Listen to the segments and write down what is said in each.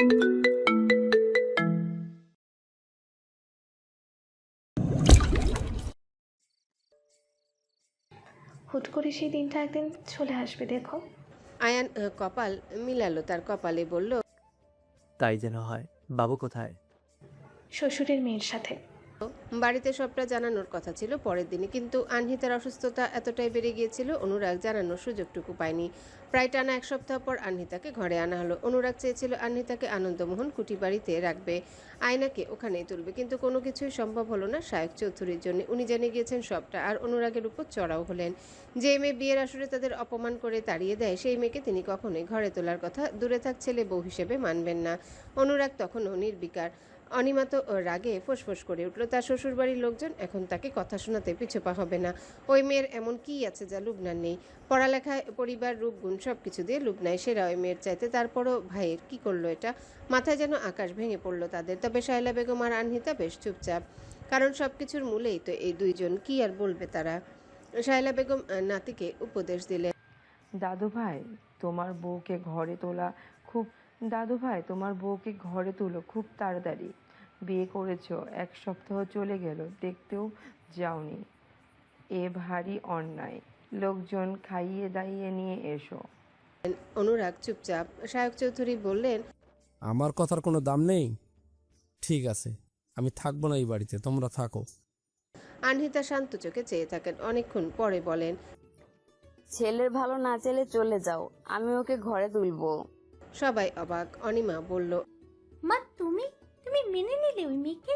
হুট করে সেই দিনটা একদিন চলে আসবে দেখো। আয়ান কপাল মিলালো তার কপালে, বলল, তাই যেন হয়। বাবু কোথায়? শ্বশুরের মেয়ের সাথে। বাড়িতে সবটা জানানোর কথা ছিল পরের দিনে, কিন্তু আনহিতার অসুস্থতা এতটাই বেড়ে গিয়েছিল অনুরাগ জানানোর সুযোগটুকু পায়নি। প্রায় টানা এক সপ্তাহ পর আনহিতাকে ঘরে আনা হলো। অনুরাগ চেয়েছিল আনহিতাকে আনন্দমোহন কুটি বাড়িতে রাখবে, আয়নাকে ওখানেই তুলবে, কিন্তু কোনো কিছুই সম্ভব হলো না শায়ক চৌধুরীর জন্য। উনি জেনে গিয়েছেন সবটা, আর অনুরাগের উপর চড়াও হলেন। যে মেয়ে বিয়ের আসরে তাদের অপমান করে তাড়িয়ে দেয়, সেই মেয়েকে তিনি কখনোই ঘরে তোলার কথা দূরে থাক ছেলে বউ হিসেবে মানবেন না। অনুরাগ তখনও নির্বিকার। অনিমা তো রাগে ফোঁসফোঁস করে উঠল। তার শ্বশুরবাড়ির লোকজন এখন তাকে কথা শোনাতে পিছুপা হবে না। ওই মেয়ের এমন কী আছে যা লুবনার নেই? পড়ালেখায়, পরিবার, রূপগুণ সব কিছু দিয়ে লুবনায় সেরা ওই মেয়ের চাইতে। তারপরও ভাইয়ের কি করলো এটা? মাথায় যেন আকাশ ভেঙে পড়ল তাদের। তবে শায়লা বেগম আর আনহিতা বেশ চুপচাপ, কারণ সব কিছুর মূলেই তো এই দুইজন। কি আর বলবে তারা? শায়লা বেগম নাতিকে উপদেশ দিলেন, দাদু ভাই তোমার বউকে ঘরে তোলা খুব দাদু ভাই তোমার বউকে ঘরে তোলো খুব তাড়াতাড়ি। বিয়ে করেছো, 1 সপ্তাহ চলে গেল, দেখতেও যাওনি। এ ভারী অন্যায়। লোকজন খাইয়ে দাইয়ে নিয়ে এসো। অনুরাগ চুপচাপ। শায়ক চৌধুরী বললেন, আমার কথার কোনো দাম নেই? ঠিক আছে, আমি থাকবো না এই বাড়িতে, তোমরা থাকো। আনহিতা শান্ত চোখে চেয়ে থাকেন। অনেকক্ষণ পরে বলেন, ছেলের ভালো না চাইলে চলে যাও, আমি ওকে ঘরে তুলবো। সবাই অবাক। অনিমা বলল, মা তুমি তুমি মেনে নিলে ওই মেয়েকে?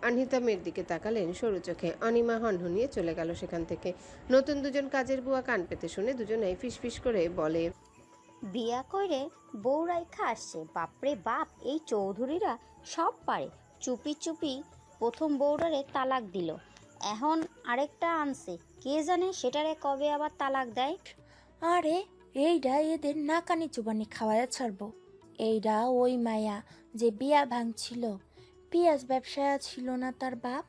আনহিতা মেয়ের দিকে তাকালেন সরু চোখে। অনিমা হনহনিয়ে চলে গেল সেখান থেকে। নতুন দুজন কাজের বুয়া কান পেতে শুনে দুজনেই ফিসফিস করে বলে, বিয়া কইরে বউ রাইখা আসছে। বাপরে বাপ, এই চৌধুরীরা সব পারে। চুপি চুপি প্রথম বউরারে তালাক দিল, এখন আরেকটা আনছে। কে জানে সেটারে কবে আবার তালাক দেয়। আরে এইডা এদের নাকানি চুবানি খাওয়ায়া ছাড়বো। এইডা ওই মায়া যে বিয়া ভাঙছিল, পিঁয়াজ ব্যবসায় ছিল না তার বাপ।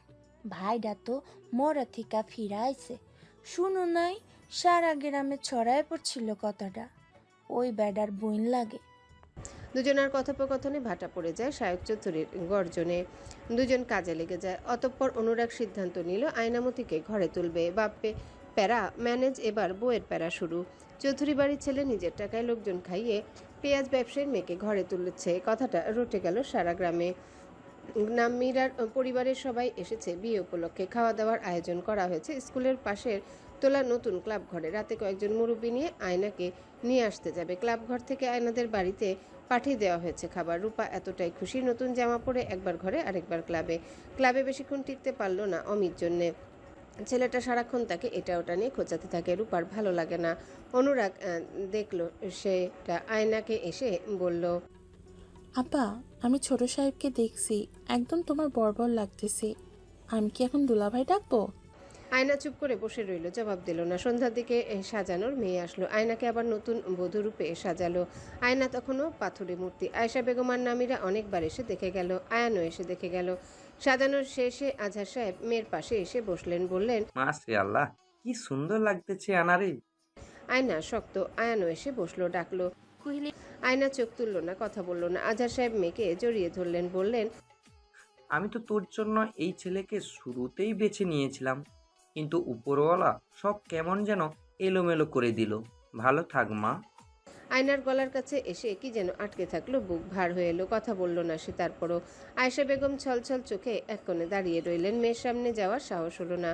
ভাইডা তো মরা থিকা ফিরাইছে। শুনো নাই, সারা গ্রামে ছড়ায় পড়ছিল কথাটা। ওই বেডার বইন লাগে। দুজনের কথোপকথনে ভাটা পড়ে যায় শায়ক চৌধুরীর গর্জনে। দুজন কাজে লেগে যায়। অতঃপর অনুরাগ সিদ্ধান্ত নিল আয়নামতিকে ঘরে তুলবে। বাপে প্যারা ম্যানেজ, এবার বউয়ের প্যারা শুরু। চৌধুরী বাড়ির ছেলে নিজের টাকায় লোকজন খাইয়ে পেঁয়াজ ব্যবসায়ীর মেয়েকে ঘরে তুলেছে, কথাটা রটে গেল সারা গ্রামে। নাম্মিরার পরিবারের সবাই এসেছে বিয়ে উপলক্ষে। খাওয়া দাওয়ার আয়োজন করা হয়েছে স্কুলের পাশের তোলা নতুন ক্লাব ঘরে। রাতে কয়েকজন মুরব্বী নিয়ে আয়নাকে নিয়ে আসতে যাবে। ক্লাব ঘর থেকে আয়নাদের বাড়িতে পাঠিয়ে দেওয়া হয়েছে খাবার। রূপা এতটাই খুশি, নতুন জামা পরে একবার ঘরে আরেকবার ক্লাবে। ক্লাবে বেশিক্ষণ টিকতে পারল না অমির জন্যে। ছেলেটা সারাক্ষণ তাকে এটা ওটা নিয়ে খোঁচাতে থাকে। রূপার ভালো লাগে না। অনুরাগ দেখলো সেটা, আয়নাকে এসে বলল, আপা, আমি ছোট সাহেবকে দেখছি, একদম তোমার বর্বর লাগতেছে। আমি কি এখন দুলাভাই ডাকবো? আয়না চুপ করে বসে রইল, জবাব দিল না। সন্ধ্যার দিকে সাজানোর মেয়ে আসলো। আয়নাকে আবার নতুন বধূরূপে সাজালো। আয়না তখনও পাথুরে মূর্তি। আয়েশা বেগম আর নামিরা অনেকবার এসে দেখে গেল, আয়ানও এসে দেখে গেল। সাজানোর শেষে আজহার সাহেব মেয়ের পাশে এসে বসলেন, বললেন, মাশাআল্লাহ, কি সুন্দর লাগতেছে আনারে। আয়না শক্ত। আয়ানও এসে বসলো, ডাকলো। আয়না চোখ তুলল না, কথা বলল না। আজহার সাহেব মেয়েকে জড়িয়ে ধরলেন, বললেন, আমি তো তোর জন্য এই ছেলেকে শুরুতেই বেছে নিয়েছিলাম, কিন্তু উপরওয়ালা সব কেমন যেন এলোমেলো করে দিল। ভালো থাক মা। আয়নার গলার কাছে এসে কি যেন আটকে থাকলো, বুক ভার হয়ে এলো। কথা বলল না সে। তারপরও আয়েশা বেগম ছলছল চোখে এক কোণে দাঁড়িয়ে রইলেন। মেয়ের সামনে যাওয়ার সাহস হলো না।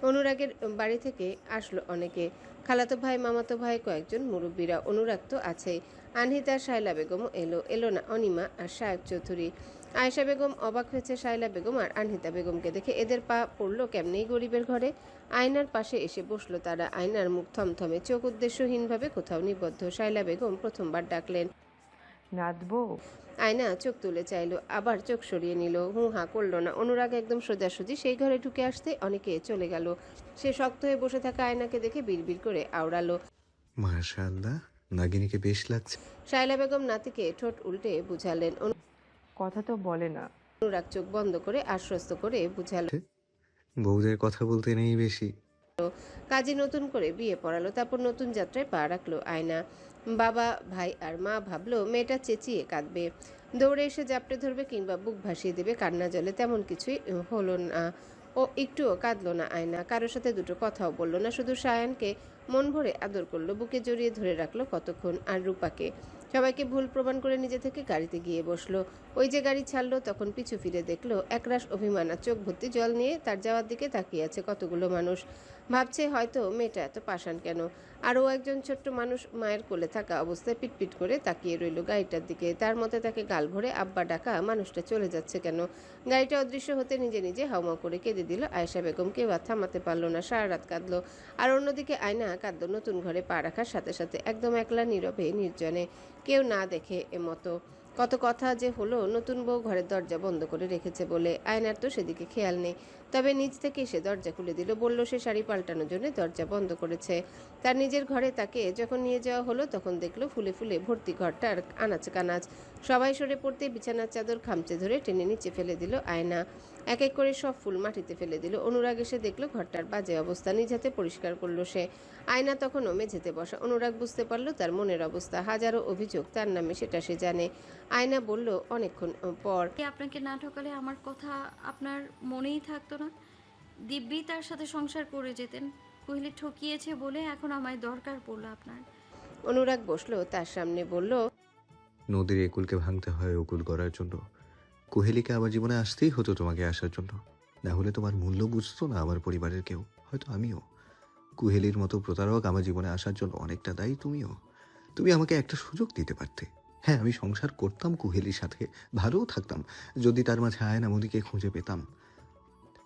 অনুরাগের বাড়ি থেকে আসলো অনেকে, খালাতো ভাই, মামাতো ভাই, কয়েকজন মুরব্বীরা। অনুরাগ তো আছেই। আনহিতা, শায়লা বেগমও এলো না অনিমা আর শায়ক চৌধুরী। আয়েশা বেগম অবাক হয়েছে শায়লা বেগম আর আনহিতা বেগমকে দেখে। এদের পা পড়লো কেমনেই গরিবের ঘরে। আয়নার পাশে এসে বসলো তারা। আয়নার মুখ থমথমে, চোখ উদ্দেশ্যহীনভাবে কোথাও নিবদ্ধ। শায়লা বেগম প্রথমবার ডাকলেন, নাচবো? আয়না চোখ তুলে চাইলো, আবার চোখ সরিয়ে নিল। হা করলো না। অনুরাগ একদম সোজাসুজি সেই ঘরে ঢুকে আসতে অনেকে চলে গেল। সে শক্ত হয়ে বসে থাকা আয়নাকে দেখে বিড়বিড় করে আওড়ালো, মাশাআল্লাহ, নাগিনীকে বেশ লাগছে। শায়লা বেগম নাতিকে ঠোঁট উল্টে বুঝালেন। কথা তো বলে না। অনুরাগ চোখ বন্ধ করে আশ্বস্ত করে বুঝালো। বউদের কথা বলতে নেই বেশি। কাজী নতুন করে বিয়ে পড়ালো, তারপর নতুন যাত্রায় পা রাখলো আয়না। বাবা, ভাই আর মা ভাবলো মেয়েটা চেঁচিয়ে কাঁদবে। দৌড়ে এসে জাপটে ধরবে কিংবা বুক ভাসিয়ে দেবে কান্না জলে, তেমন কিছুই হলো না। ও একটুও কাঁদলো না আয়না, কারোর সাথে দুটো কথাও বললো না, শুধু সায়ানকে মন ভরে আদর করলো, বুকে জড়িয়ে ধরে রাখলো কতক্ষণ। আর রূপাকে সবাইকে ভুল প্রমাণ করে নিজে থেকে গাড়িতে গিয়ে বসলো। ওই যে গাড়ি ছাড়লো তখন পিছু ফিরে দেখলো একরাশ অভিমান আর চোখ ভর্তি জল নিয়ে তার যাওয়ার দিকে তাকিয়ে আছে কতগুলো মানুষ। ভাবছে হয়তো মেয়েটা এত পাষাণ কেন। আরও একজন ছোট্ট মানুষ মায়ের কোলে থাকা অবস্থায় পিটপিট করে তাকিয়ে রইল গাড়িটার দিকে। তার মতে তাকে গাল ভরে আব্বা ডাকা মানুষটা চলে যাচ্ছে কেন। গাড়িটা অদৃশ্য হতে নিজে নিজে হাউমাউ করে কেঁদে দিল আয়েশা বেগম। কেউ আর থামাতে পারলো না, সারা রাত কাঁদলো। আর অন্যদিকে আয়না কাঁদলো নতুন ঘরে পা রাখার সাথে সাথে, একদম একলা, নীরবে, নির্জনে, কেউ না দেখে মতো। কত কথা যে হলো নতুন বউ ঘরের দরজা বন্ধ করে রেখেছে বলে, আয়নার তো সেদিকে খেয়াল নেই। তবে নিজ থেকে সে দরজা খুলে দিল, বলল সে শাড়ি পাল্টানোর জন্য দরজা বন্ধ করেছে। তার নিজের ঘরে তাকে যখন নিয়ে যাওয়া হলো তখন দেখলো ফুলে ফুলে ভর্তি ঘরটার আনাচ কানাচ। সবাই সরে পড়তে বিছানার চাদর খামচে ধরে টেনে নিচে ফেলে দিল আয়না। এক এক করে সব ফুল মাটিতে ফেলে দিল। অনুরাগ এসে দেখলো ঘরটার বাজে অবস্থা, নিজ হাতে পরিষ্কার করলো সে। আয়না তখনও মেঝেতে বসা। অনুরাগ বুঝতে পারলো তার মনের অবস্থা, হাজারো অভিযোগ তার নামে, সেটা সে জানে। আয়না বলল অনেকক্ষণ পর, আপনাকে না ঠকালে আমার কথা আপনার মনেই থাকতো না। দিব্যি তার সাথে সংসার করে যেতেন। কোহলি ঠকিয়েছে বলে এখন আমায় দরকার পড়লো আপনার। অনুরাগ বসলো তার সামনে, বলল নদীর একুলকে ভাঙতে হয় উকুল করার জন্য। কোহেলিকে আমার জীবনে আসতেই হতো তোমাকে আসার জন্য, না হলে তোমার মূল্য বুঝতো না আমার পরিবারের কেউ, হয়তো আমিও। কুহেলির মতো প্রতারক আমার জীবনে আসার জন্য অনেকটা দায়ী তুমিও। তুমি আমাকে একটা সুযোগ দিতে পারতে। হ্যাঁ, আমি সংসার করতাম কুহেলির সাথে, ভালোও থাকতাম যদি তার মাঝে আয়নামতিকে খুঁজে পেতাম।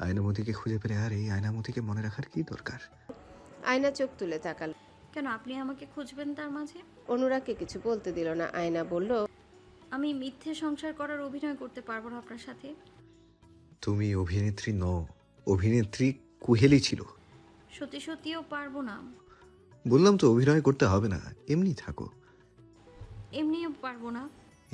আয়নামতিকে খুঁজে পেলে আর এই আয়নামতিকে মনে রাখার কি দরকার? আয়না চোখ তুলে তাকাল। কেন আপনি আমাকে খুঁজবেন তার মাঝে? অনুরাগকে কিছু বলতে দিল না। আয়না বলল, আমি মিথ্যে সংসার করার অভিনয় করতে পারবো না আপনার সাথে। তুমি অভিনেত্রী নও, অভিনেত্রী কুহেলি ছিল। সত্যি সত্যিও পারবো না। বললাম তো অভিনয় করতে হবে না, এমনি থাকো। এমনিও পারবো না।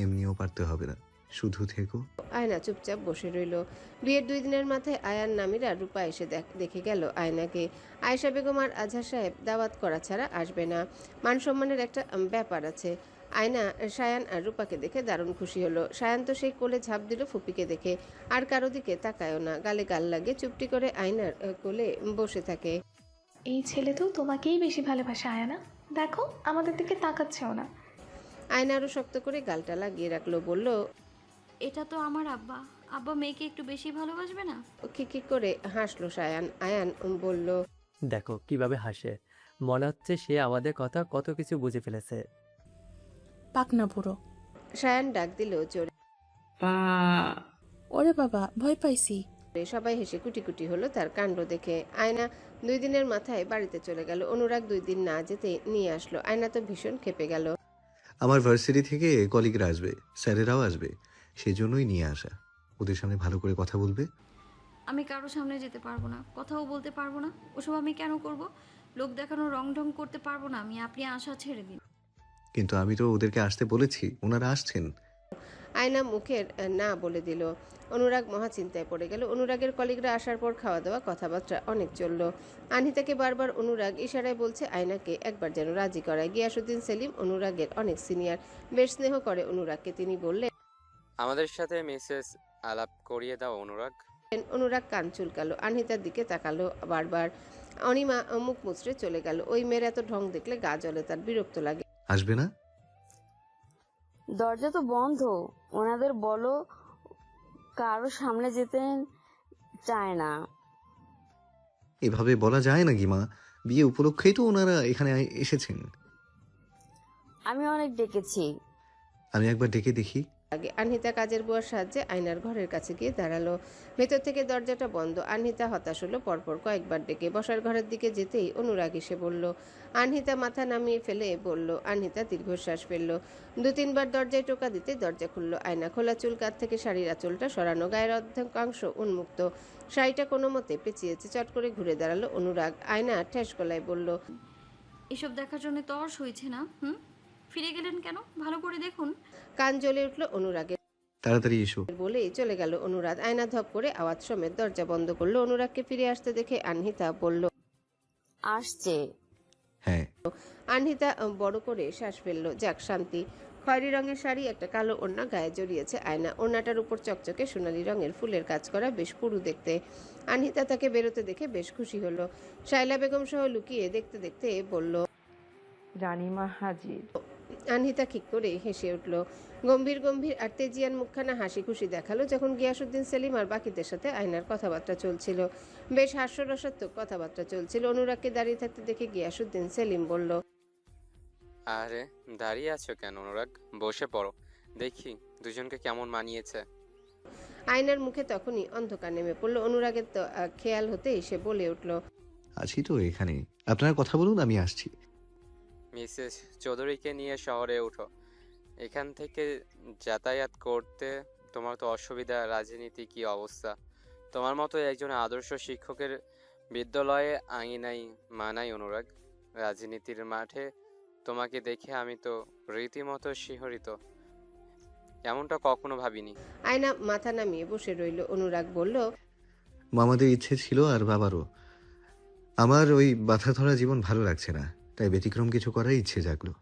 এমনিও পারতে হবে না, শুধু থেকো। আয়না চুপচাপ বসে রইল। বিয়ের 2 দিনের মাথায় আয়ান নামিরা রূপা এসে দেখে গেল আয়নাকে। আয়েশা বেগম আর আজহার সাহেব দাওয়াত করা ছাড়া আসবে না, মান সম্মানের একটা ব্যাপার আছে। আয়না সায়ান আর রূপাকে দেখে দারুণ খুশি হলো। সায়ান তো সেই কোলে ঝাঁপ দিল ফুপিকে দেখে, আর কারো দিকে তাকায়ও না, গালে গাল লাগে, চুপটি করে আয়নার কোলে বসে থাকে। এই ছেলে তো তোমাকেই বেশি ভালোবাসে আয়ানা, দেখো আমাদের দিকে তাকাচ্ছেও না। আয়না আরো শক্ত করে গালটা লাগিয়ে রাখলো, বলল, এটা তো আমার আব্বা। আব্বা মেয়েকে একটু বেশি ভালোবাসবে না? খিকি করে হাসলো সায়ান। আয়ান বলল, দেখো কিভাবে হাসে, মনে হচ্ছে সে আমাদের কথা কত কিছু বুঝে ফেলেছে। পাকনা বুড়ো। সায়ান ডাক দিল জোরে। ওরে বাবা, ভয় পাইছি। সবাই হেসে কুটি কুটি হলো তার কাণ্ড দেখে। আয়না 2 দিনের মাথায় বাড়িতে চলে গেল। অনুরাগ 2 দিন না যেতে নিয়ে আসলো। আয়না তো ভীষণ ক্ষেপে গেল। আমার ভার্সিটি থেকে কলিগরা আসবে, স্যারেরাও আসবে, সেজন্যই নিয়ে আসা। ওদের সামনে ভালো করে কথা বলবে। আমি কারো সামনে যেতে পারবো না, কথাও বলতে পারবো না। ওসব আমি কেন করব? লোক দেখানো রং ঢং করতে পারবো না আমি। আপনি আশা ছেড়ে দিন। কিন্তু আমি তো ওদেরকে আসতে বলেছি, ওনারা আসছেন। আয়না মুখের না বলে দিল। অনুরাগ মহা চিন্তায় পড়ে গেল। অনুরাগের কলিগরা আসার পর খাওয়া দাওয়া কথাবার্তা অনেক চলল। আনহিতাকে বারবার অনুরাগ ইশারায় বলছে আয়নাকে একবার যেন রাজি করায়। গিয়াসউদ্দিন সেলিম অনুরাগের অনেক সিনিয়র, বেশ স্নেহ করে অনুরাগকে। তিনি বললেন, আমাদের সাথে মেসেজ আলাপ করিয়ে দাও অনুরাগ। অনুরাগ কান চুলকালো, আনহিতার দিকে তাকালো বারবার। অনিমা মুখ মুচড়ে চলে গেল। ওই মেয়ের এত ঢং দেখলে গা জ্বলে তার, বিরক্ত লাগে। আসবে না? দরজা তো বন্ধ, ওনাদের বলো কারো সামনে যেতে চায় না। এভাবে বলা যায় নাকি মা? বিয়ে উপলক্ষেই তো ওনারা এখানে এসেছেন। আমি অনেক ডেকেছি। আমি একবার ডেকে দেখি। আনহিতা কাজের বুয়ার সাহায্যে আয়নার ঘরের কাছে গিয়ে দাঁড়ালো। ভেতর থেকে দরজাটা বন্ধ। আনহিতা হতাশ হলো, পরপর কয়েকবার ডেকে। বসার ঘরের দিকে যেতেই অনুরাগ এসে বলল। আনহিতা মাথা নামিয়ে ফেলে বলল। আনহিতা দীর্ঘশ্বাস ফেলল। 2-3 বার দরজায় টোকা দিতে দরজা খুলল। আয়না খোলা চুল, কাঁধ থেকে শাড়ির আঁচলটা সরানো, গায়ের অর্ধেকাংশ উন্মুক্ত, শাড়িটা কোনো মতে পেঁচিয়েছে। চট করে ঘুরে দাঁড়ালো অনুরাগ। আয়না ঠেস গলায় বলল, এসব দেখার জন্য তর্স হয়েছে না? ফিরে গেলেন কেন? ভালো করে দেখুন। কান জ্বলে উঠল অনুরাগের। তাড়াতাড়ি এসো বলেই চলে গেল অনুরাগ। আয়না ধপ করে আওয়াজ সমেত দরজা বন্ধ করলো। অনুরাগকে ফিরে আসতে দেখে আনহিতা বলল, আসছে। হ্যাঁ। আনহিতা বড় করে শ্বাস ফেললো। যাক শান্তি। খয়েরি রঙের শাড়ি, একটা কালো ওড়না গায়ে জড়িয়েছে আয়না। ওড়নাটার উপর চকচকে সোনালি রঙের ফুলের কাজ করা, বেশ পুরু দেখতে। আনহিতা তাকে বেরোতে দেখে বেশ খুশি হলো। শায়লা বেগম সহ লুকিয়ে দেখতে দেখতে বলল, রানীমা হাজির। আনহিতা খিক করে হেসে উঠল। গম্ভীর গম্ভীর আর তেজিয়ান মুখখানা হাসি খুশি দেখালো যখন গিয়াসুদ্দিন সেলিম আর বাকিদের সাথে আয়নার কথাবার্তা চলছিল। বেশ হাস্যরসাত্মক কথাবার্তা চলছিল। অনুরাগকে দাঁড়িয়ে থাকতে দেখে গিয়াসুদ্দিন সেলিম বলল, আরে দাঁড়িয়ে আছো কেন অনুরাগ, বসে পড়ো, দেখি দুজনকে কেমন মানিয়েছে। আয়নার মুখে তখনই অন্ধকার নেমে পড়ল। অনুরাগের তো খেয়াল হতেই সে বলে উঠল, আছি তো এখানে, আপনারা কথা বলুন, আমি আসছি। মিসেস চৌধুরীকে নিয়ে শহরে উঠো। এখান থেকে যাতায়াত করতে তোমার তো অসুবিধা। রাজনীতি কি অবস্থা? তোমার মতো একজন আদর্শ শিক্ষকের বিদ্যালয়ে আঙিনাই মানাই অনুরাগ। রাজনীতির মাঠে তোমাকে দেখে আমি তো রীতিমতো শিহরিত, এমনটা কখনো ভাবিনি। আয়না মাথা নামিয়ে বসে রইল। অনুরাগ বলল, মামাদের ইচ্ছে ছিল আর বাবারও। আমার ওই বাধা ধরা জীবন ভালো লাগছে না, তাই ব্যতিক্রম কিছু করার ইচ্ছে জাগলো।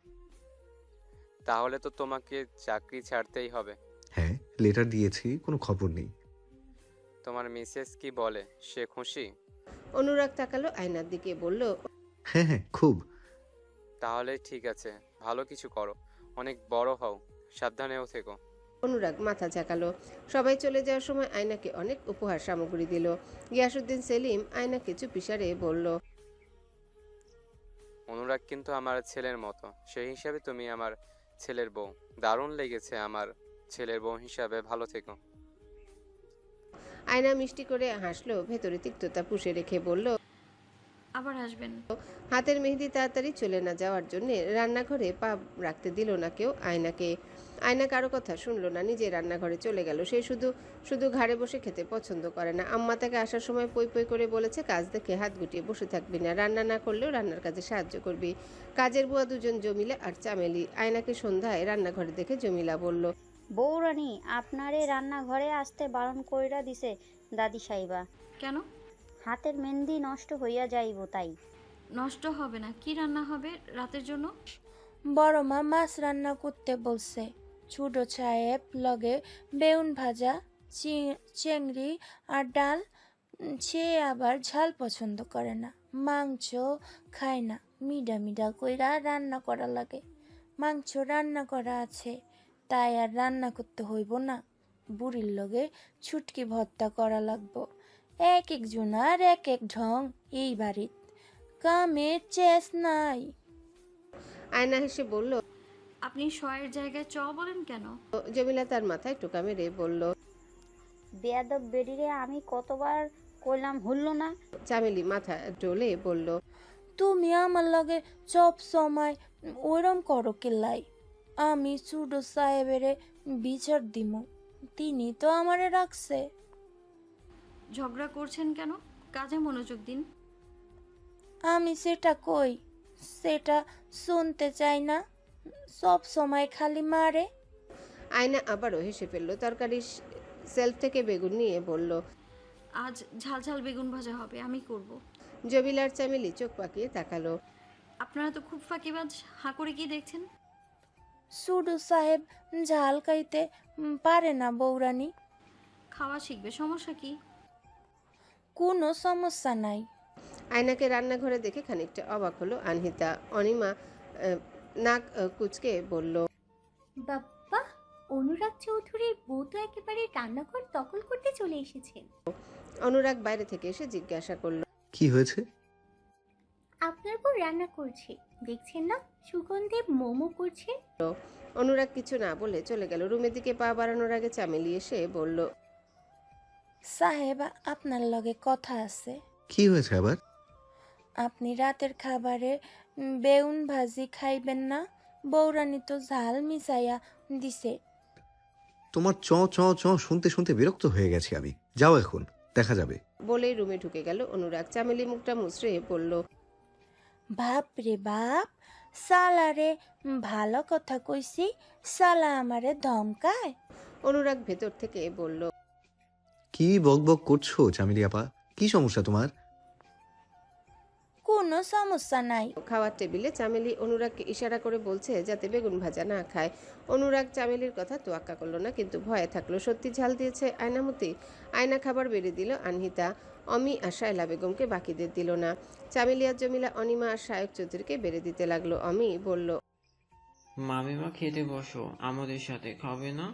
তাহলে তো তোমাকে চাকরি ছাড়তেই হবে। হ্যাঁ, লেটার দিয়েছি, কোনো খবর নেই। তোমার মিসেস কি বলে, সে খুশি? অনুরাগ তাকালো আয়নার দিকে, বলল, হ্যাঁ হ্যাঁ, খুব। তাহলে ঠিক আছে, ভালো কিছু করো, অনেক বড় হও, সাবধানেও থেকো। অনুরাগ মাথা ঝাঁকালো। সবাই চলে যাওয়ার সময় আয়নাকে অনেক উপহার সামগ্রী দিল। গিয়াসুদ্দিন সেলিম আয়নাকে চুপিসারে বলল, অনুরাগ কিন্তু আমার ছেলের মতো, সেই হিসাবে তুমি আমার ছেলের বউ। দারুণ লেগেছে আমার ছেলের বউ হিসাবে, ভালো থেকো। আয়না মিষ্টি করে হাসলো, ভেতরে তিক্ততা পুষে রেখে বলল, আবার আসবেন। হাতের মেহেদি তাড়াতাড়ি চলে না যাওয়ার জন্য রান্নাঘরে পা রাখতে দিল না কেউ আয়নাকে। আয়না কারো কথা শুনলো না, নিজে রান্নাঘরে চলে গেল। সে শুধু শুধু ঘাড়ে বসে খেতে পছন্দ করে না। আম্মা তাকে আসার সময় পই পই করে বলেছে, কাজ দেখে হাত গুটিয়ে বসে থাকবি না, রান্না না করলেও রান্নার কাজে সাহায্য করবি। কাজের বুয়া দুজন, জমিলা আর চামেলি। আয়নাকে সন্ধ্যায় রান্নাঘরে দেখে জমিলা বলল, বউরানী আপনারে রান্নাঘরে আসতে বারণ কইরা দিছে দাদি সাইবা। কেন? হাতের মেহেন্দি নষ্ট হইয়া যাইব তাই। নষ্ট হবে না, কি রান্না হবে রাতের জন্য? বড় মা মাছ রান্না করতে বলছে। ছোট সাহেব লগে বেগুন ভাজা, চিংড়ি আর ডাল। সে আবার ঝাল পছন্দ করে না, মাংস খায় না। মিডা মিডা কইরা রান্না করা লাগে। মাংস রান্না করা আছে, তাই আর রান্না করতে হইব না। বুড়ির লগে ছুটকি ভর্তা করা লাগবো। এক একজনার এক এক ঢং এই বাড়িত, কামের চেস নাই। আয়না হেসে বলল, আপনি শয়ের জায়গায় চ বলেন কেন? জমিলা তার মাথায় টোকা মেরে বলল, বেয়াদব বেডিরে আমি কতবার কইলাম হলো না। চামেলি মাথা ডলে বলল, তুমি আমার লগে সব সময় ওরম করো কিল্লাই। আমি সুডো সাহেবের বিচার দিমু, তিনি তো আমারে রাখছে। ঝগড়া করছেন কেন? কাজে মনোযোগ দিন। আমি সেটা কই, সেটা শুনতে চাই না। সব সময় খালি মারে। আয়না আবারও হেসে ফেলল। তরকারি সেলফ থেকে বেগুন নিয়ে বলল, আজ ঝাল ঝাল বেগুন ভাজা হবে, আমি করব। জবিলার চামেলি চোখ পাকিয়ে তাকালো। আপনারা তো খুব ফাঁকিবাজ, হাঁ করে কি দেখছেন? সুডু সাহেব ঝাল খাইতে পারে না বৌরানী। খাওয়া শিখবে, সমস্যা কি? কোনো সমস্যা নাই। আয়নাকে রান্নাঘরে দেখে খানিকটা অবাক হলো আনহিতা। অনিমা নাক কুচকে বলল, বাপ্পা, অনুরাগ চৌধুরীর বউ তো একেবারে রান্নাঘর দখল করতে চলে এসেছেন। অনুরাগ বাইরে থেকে এসে জিজ্ঞাসা করলো, কি হয়েছে? আপনার বউ রান্না করছে, দেখছেন না? সুগন্ধে মোমো করছে। অনুরাগ কিছু না বলে চলে গেল। রুমের দিকে পা বাড়ানোর আগে চামেলি এসে বলল, সাহেব, আপনার লগে কথা আছে। কি হয়েছে আবার? আপনি রাতের খাবারে বেগুন ভাজি খাইবেন না? বৌরানী তো ঝাল মিশাইয়া দিছে। তোমার চ চ চ শুনতে শুনতে বিরক্ত হয়ে গেছি আমি। যাও এখন, দেখা যাবে। বলেই রুমে ঢুকে গেল অনুরাগ। চামেলি মুখটা মুচড়ে বলল, বাপ রে বাপ, সালারে ভালো কথা কইছি, সালা আমারে ধমকায়। অনুরাগ ভেতর থেকে বলল, কি বক বক করছো চামেলি আপা? কি সমস্যা তোমার? কোনো কোনো সমস্যা নাই। খাওয়ার টেবিলে চামেলি অনুরাগকে ইশারা করে বলছে যাতে বেগুন ভাজা না খায়। অনুরাগ চামেলির কথা তোয়াক্কা করলো না, কিন্তু ভয়ে থাকলো। সত্যি ঝাল দিয়েছে আয়নামতি? আয়না খাবার বেড়ে দিল আনহিতা। অমি আর শায়লা বেগমকে বাকিদের দিল না। চামেলি আর জমিলা অনিমা আর শায়ক চৌধুরীকে বেড়ে দিতে লাগলো। অমি বলল, মামিমা খেতে বসো, আমাদের সাথে খাবে না?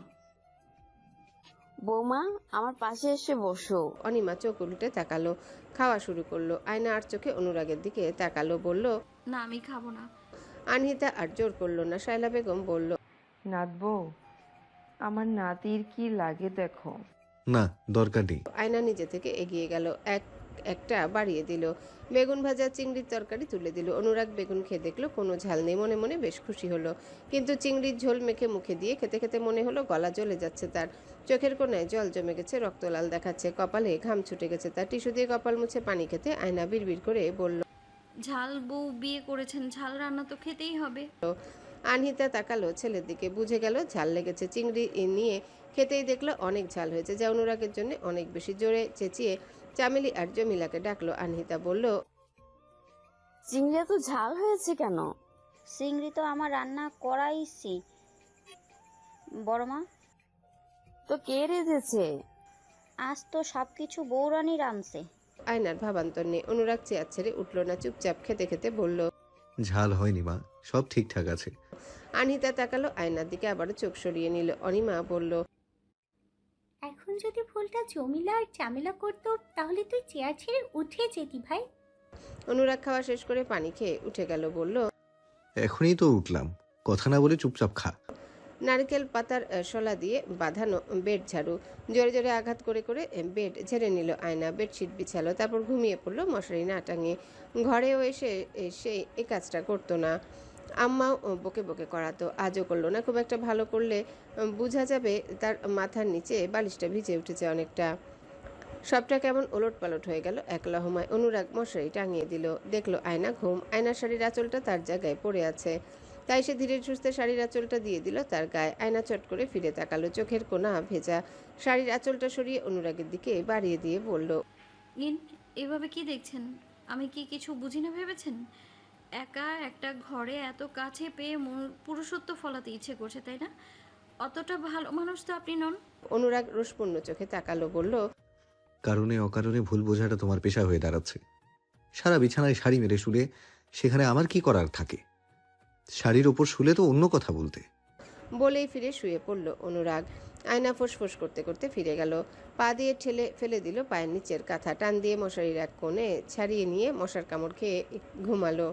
বৌমা আমার পাশে এসে বসো। অনিমা চোখ উল্টে তাকালো, খাওয়া শুরু করলো। আয়না আর চোখে অনুরাগের দিকে তাকালো, বলল, না আমি খাবো না। আনহিতা আর জোর করলো না। শায়লা বেগম বলল, নাতবো, আমার নাতির কি লাগে দেখো। না, দরকার নেই। আয়না নিজে থেকে এগিয়ে গেল, একটা বাড়িয়ে দিল। বেগুন ভাজা চিংড়ির তরকারি তুলে দিল। অনুরাগ বেগুন খেয়ে দেখলো কোনো ঝাল নেই। মনে মনে বেশ খুশি হলো, কিন্তু চিংড়ির ঝোল মেখে মুখে দিয়ে খেতে খেতে মনে হলো গলা জ্বলে যাচ্ছে তার। চোখের কোণায় জল জমে গেছে, রক্ত লাল দেখাচ্ছে, কপালে ঘাম ছুটে গেছে তার। টিস্যু দিয়ে কপাল মুছে পানি খেতে আয়না বিড়বিড় করে বলল, ঝাল বউ বিয়ে করেছেন, ঝাল রান্না তো খেতেই হবে। আনহিতা তাকালো ছেলের দিকে, বুঝে গেল ঝাল লেগেছে। চিংড়ি নিয়ে খেতেই দেখলো অনেক ঝাল হয়েছে, যা অনুরাগের জন্য অনেক বেশি। জোরে চেঁচিয়ে চামেলি আর জমিলাকে ডাকলো। আনহিতা বলল, চিংড়ি এত ঝাল হয়েছে কেন? চিংড়ি তো আমার রান্না করাইছি বড় মা। তো কে রেঁধেছে? আজ তো সবকিছু বৌরানি রাঁধছে। আয়নার ভাবান্তর নেই। অনুরাগ চেয়ার ছেড়ে উঠলো না, চুপচাপ খেতে খেতে বলল, ঝাল হয়নি মা, সব ঠিকঠাক আছে। আনহিতা তাকালো আয়নার দিকে, আবারও চোখ সরিয়ে নিল। অনিমা বলল, এখন যদি ভুলটা জমিলা আর চামেলা করতো তাহলে তুই চেয়ার ছেড়ে উঠে যেতি ভাই। অনুরাগ খাওয়া শেষ করে পানি খেয়ে উঠে গেল, বলল, এখনই তো উঠলাম, কথা না বলে চুপচাপ খা। নারকেল পাতার শলা দিয়ে বাঁধানো বেড ঝাড়ু জোরে জোরে আঘাত করে করে বেড ঝেড়ে নিল আয়না। বেডশিট বিছালো, তারপর ঘুমিয়ে পড়লো মশারি না টাঙিয়ে। ঘরেও এসে সে এই কাজটা করতো না, আম্মাও বকে বকে করাতো, আজও করলো না। খুব একটা ভালো করলে বোঝা যাবে তার মাথার নিচে বালিশটা ভিজে উঠেছে অনেকটা। সবটা কেমন ওলট পালট হয়ে গেল এক লহমায়। অনুরাগ মশারি টাঙিয়ে দিল, দেখলো আয়না ঘুম। আয়নার শাড়ির আঁচলটা তার জায়গায় পড়ে আছে, তাই সে ধীরে সুস্থে শাড়ির আঁচলটা দিয়ে দিল তার গায়ে। আয়না চট করে ফিরে তাকালো, চোখের কোণা ভেজা। শাড়ির আঁচলটা সরিয়ে অনুরাগের দিকে বাড়িয়ে দিয়ে বলল, নিন, এভাবে কি দেখছেন? আমি কি কিছু বুঝি না ভেবেছেন? একা একটা ঘরে এত কাছে পেয়ে পুরুষত্ব ফলাতে ইচ্ছে করছে, তাই না? অতটা ভালো মানুষ তো আপনি নন। অনুরাগ রোষপূর্ণ চোখে তাকালো, বলল, কারণে অকারণে ভুল বোঝাটা তোমার পেশা হয়ে দাঁড়াচ্ছে। সারা বিছানায় শাড়ি মেরে শুলে সেখানে আমার কি করার থাকে? শাড়ির ওপর শুলে তো অন্য কথা বলতে। বলেই ফিরে শুয়ে পড়ল অনুরাগ। আয়না ফোঁস করতে করতে ফিরে গেল, পা দিয়ে ঠেলে ফেলে দিল পায়ের নিচের কাঁথা, টান দিয়ে মশারির এক কোণে ছাড়িয়ে নিয়ে মশার কামড় খেয়ে ঘুমালো।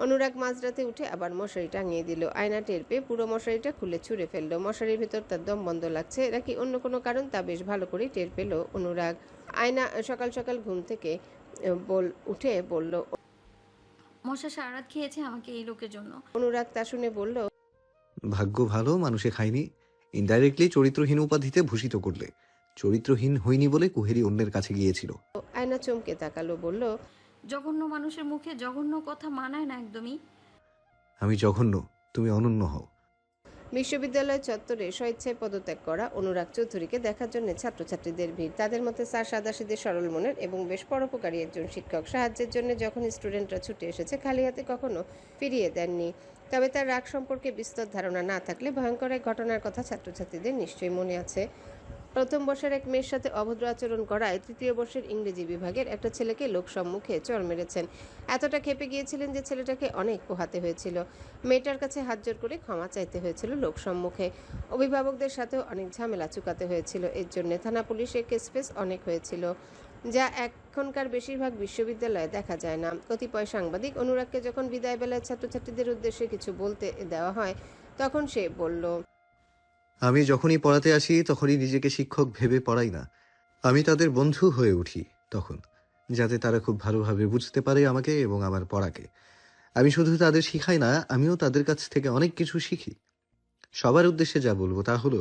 অনুরাগ মাঝরাতে উঠে আবার মশারি টাঙিয়ে দিল। আয়না টের পেয়ে পুরো মশারিটা খুলে ছুঁড়ে ফেললো। মশারির ভেতর তার দম বন্ধ লাগছে, নাকি অন্য কোনো কারণ, তা বেশ ভালো করেই টের পেল অনুরাগ। আয়না সকাল সকাল ঘুম থেকে উঠে বলল, মশা সারা রাত খেয়েছে আমাকে এই লোকের জন্য। অনুরাগ তা শুনে বলল, ভাগ্য ভালো মানুষে খায়নি, ইনডাইরেক্টলি চরিত্রহীন উপাধিতে ভূষিত করলে। চরিত্রহীন হইনি বলে কুহেলি অন্যের কাছে গিয়েছিল। আয়না চমকে তাকালো, বলল, জঘন্য মানুষের মুখে জঘন্য কথা মানায় না একদমই। আমি জঘন্য, তুমি অনন্য হও। বিশ্ববিদ্যালয় চত্বরে স্বেচ্ছায় পদত্যাগ করা অনুরাগ চৌধুরীকে দেখার জন্য ছাত্রছাত্রীদের ভিড়। তাদের মধ্যে স্যার সাদাসিধে সরল মনের এবং বেশ পরোপকারী একজন শিক্ষক। সাহায্যের জন্য যখন স্টুডেন্টরা ছুটে এসেছে, খালি হাতে কখনো ফিরিয়ে দেননি। তবে তার রাগ সম্পর্কে বিস্তর ধারণা না থাকলে ভয়ঙ্কর এক ঘটনার কথা ছাত্রছাত্রীদের নিশ্চয়ই মনে আছে। প্রথম বর্ষের এক মেয়ের সাথে অভদ্র আচরণ করায় তৃতীয় বর্ষের ইংরেজি বিভাগের একটা ছেলেকে লোক সম্মুখে চড় মেরেছেন। এতটা ক্ষেপে গিয়েছিলেন যে ছেলেটাকে অনেক পোহাতে হয়েছিল। মেয়েটার কাছে হাত জোর করে ক্ষমা চাইতে হয়েছিল লোক সম্মুখে। অভিভাবকদের সাথেও অনেক ঝামেলা চুকাতে হয়েছিল। এর জন্য থানা পুলিশের কেস ফেস অনেক হয়েছিল, যা এখনকার বেশিরভাগ বিশ্ববিদ্যালয়ে দেখা যায় না। কতিপয় সাংবাদিক অনুরাগকে যখন বিদায় বেলায় ছাত্রছাত্রীদের উদ্দেশ্যে কিছু বলতে দেওয়া হয়, তখন সে বলল, আমি যখনই পড়াতে আসি তখনই নিজেকে শিক্ষক ভেবে পড়াই না, আমি তাদের বন্ধু হয়ে উঠি তখন, যাতে তারা খুব ভালোভাবে বুঝতে পারে আমাকে এবং আমার পড়াকে। আমি শুধু তাদের শিখাই না, আমিও তাদের কাছ থেকে অনেক কিছু শিখি। সবার উদ্দেশ্যে যা বলবো তা হলো,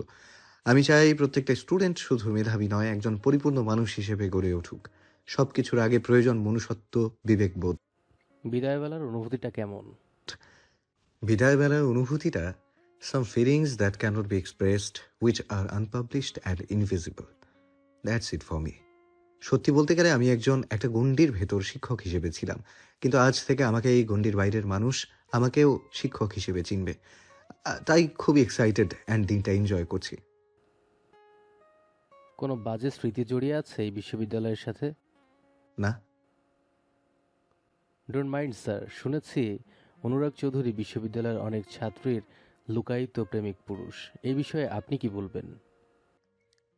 আমি চাই প্রত্যেকটা স্টুডেন্ট শুধু মেধাবী নয়, একজন পরিপূর্ণ মানুষ হিসেবে গড়ে উঠুক। সবকিছুর আগে প্রয়োজন মনুষ্যত্ব, বিবেকবোধ। বিদায়বেলার অনুভূতিটা কেমন? বিদায়বেলার অনুভূতিটা, some feelings that cannot be expressed, which are unpublished and invisible. That's it for me. সত্যি বলতে গেলে আমি একটা গণ্ডির ভেতর শিক্ষক হিসেবে ছিলাম, কিন্তু আজ থেকে আমাকে এই গণ্ডির বাইরের মানুষ আমাকেও শিক্ষক হিসেবে চিনবে। তাই খুবই এক্সাইটেড অ্যান্ড দিনটা এনজয় করছি। কোনো বাজে স্মৃতি জড়িয়ে আছে এই বিশ্ববিদ্যালয়ের সাথে? না। ডোন্ট মাইন্ড স্যার, শুনেছি অনুরাগ চৌধুরী বিশ্ববিদ্যালয়ের অনেক ছাত্রীর লুকায়িত প্রেমিক পুরুষ। এই বিষয়ে আপনি কি বলবেন?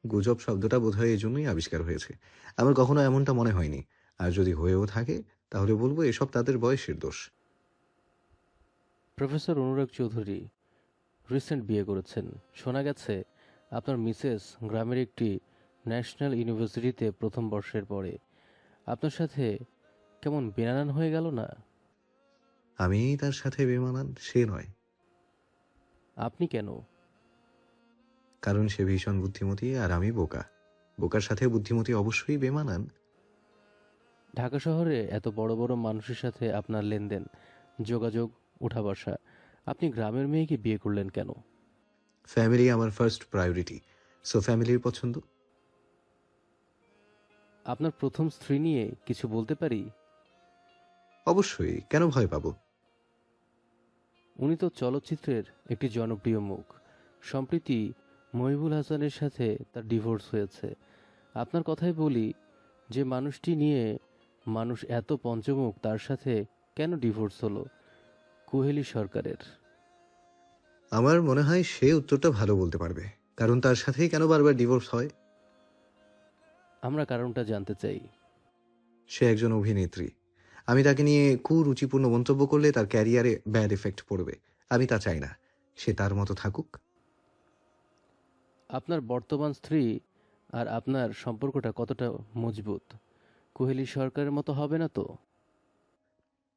গুজব শব্দটা বোধহয় এই জন্যই আবিষ্কার হয়েছে। আমার কখনো এমনটা মনে হয়নি, আর যদি হয়েও থাকে তাহলে বলবো এসব তাদের বয়সের দোষ। প্রফেসর অনুরাগ চৌধুরী রিসেন্ট বিয়ে করেছেন। শোনা গেছে আপনার মিসেস গ্রামের একটি ন্যাশনাল ইউনিভার্সিটিতে প্রথম বর্ষের পরে। আপনার সাথে কেমন বেনানান হয়ে গেল না? আমি তার সাথে বেমানান সে নয়। আপনি কেন? কারণ সে ভীষণ বুদ্ধিমতী আর আমি বোকা। বোকার সাথে বুদ্ধিমতী অবশ্যই বেমানান। ঢাকা শহরে এত বড় বড় মানুষের সাথে আপনার লেনদেন, যোগাযোগ, উঠা বসা, আপনি গ্রামের মেয়েকে বিয়ে করলেন কেন? ফ্যামিলি আমার ফার্স্ট প্রায়োরিটি, সো ফ্যামিলির পছন্দ। আপনার প্রথম স্ত্রী নিয়ে কিছু বলতে পারি? অবশ্যই, কেন ভয় পাবো? উনি তো চলচ্চিত্রের একটি জনপ্রিয় মুখ। সম্প্রতি মহিবুল হাসানের সাথে তার ডিভোর্স হয়েছে। আপনার কথাই বলি, যে মানুষটি নিয়ে মানুষ এত পঞ্চমুখ, তার সাথে কেন ডিভোর্স হলো? কুহেলি সরকারের। আমার মনে হয় সে উত্তরটা ভালো বলতে পারবে, কারণ তার সাথেই কেন বারবার ডিভোর্স হয়। আমরা কারণটা জানতে চাই। সে একজন অভিনেত্রী। আমি তাকে নিয়ে কুরুচিপূর্ণ মন্তব্য করলে তার ক্যারিয়ারে ব্যাড এফেক্ট পড়বে। আমি তা চাই না। সে তার মতো থাকুক। আপনার বর্তমান স্ত্রী আর আপনার সম্পর্কটা কতটা মজবুত? কুহেলি সরকারের মতো হবে না তো?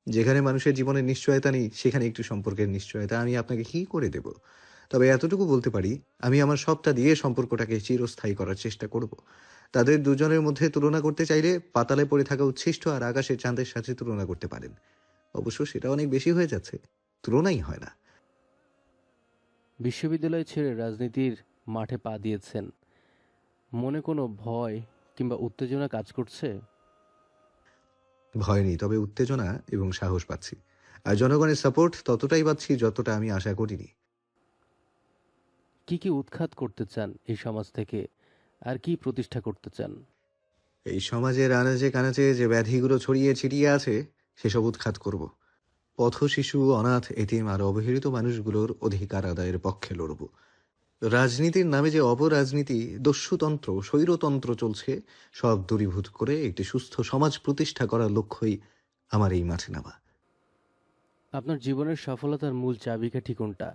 যেখানে মানুষের জীবনের নিশ্চয়তা নেই, সেখানে একটু সম্পর্কের নিশ্চয়তা আমি আপনাকে কি করে দেব? তবে এতটুকু বলতে পারি, আমি আমার সবটা দিয়ে সম্পর্কটাকে চিরস্থায়ী করার চেষ্টা করব। তাদের দুজনের মধ্যে তুলনা করতে চাইলে পাতালে পড়ে থাকা উচ্ছিষ্ট আর আকাশের চাঁদের সাথে তুলনা করতে পারেন। অবশ্য সেটা অনেক বেশি হয়ে যাচ্ছে, তুলনাই হয় না। বিশ্ববিদ্যালয় ছেড়ে রাজনীতির মাঠে পা দিয়েছেন, মনে কোনো ভয় কিংবা উত্তেজনা কাজ করছে? ভয় নেই, তবে উত্তেজনা এবং সাহস পাচ্ছি। আর জনগণের সাপোর্ট ততটাই পাচ্ছি যতটা আমি আশা করিনি। কি কি উৎখাত করতে চান এই সমাজ থেকে, আর কি প্রতিষ্ঠা করতে চান? এই সমাজের আনাচে কানাচে যে ব্যাধিগুলো ছড়িয়ে ছিটিয়ে আছে, সেসব উৎখাত করব। পথ শিশু, অনাথ, এতিম আর অবহেলিত মানুষগুলোর অধিকার আদায়ের পক্ষে লড়ব। রাজনীতির নামে যে অপরাজনীতি, দস্যুতন্ত্র, স্বৈরতন্ত্র চলছে, সব দূরীভূত করে একটি সুস্থ সমাজ প্রতিষ্ঠা করার লক্ষ্যই আমার এই মাঠে নামা। আপনার জীবনের সফলতার মূল চাবিকাঠি কোনটা?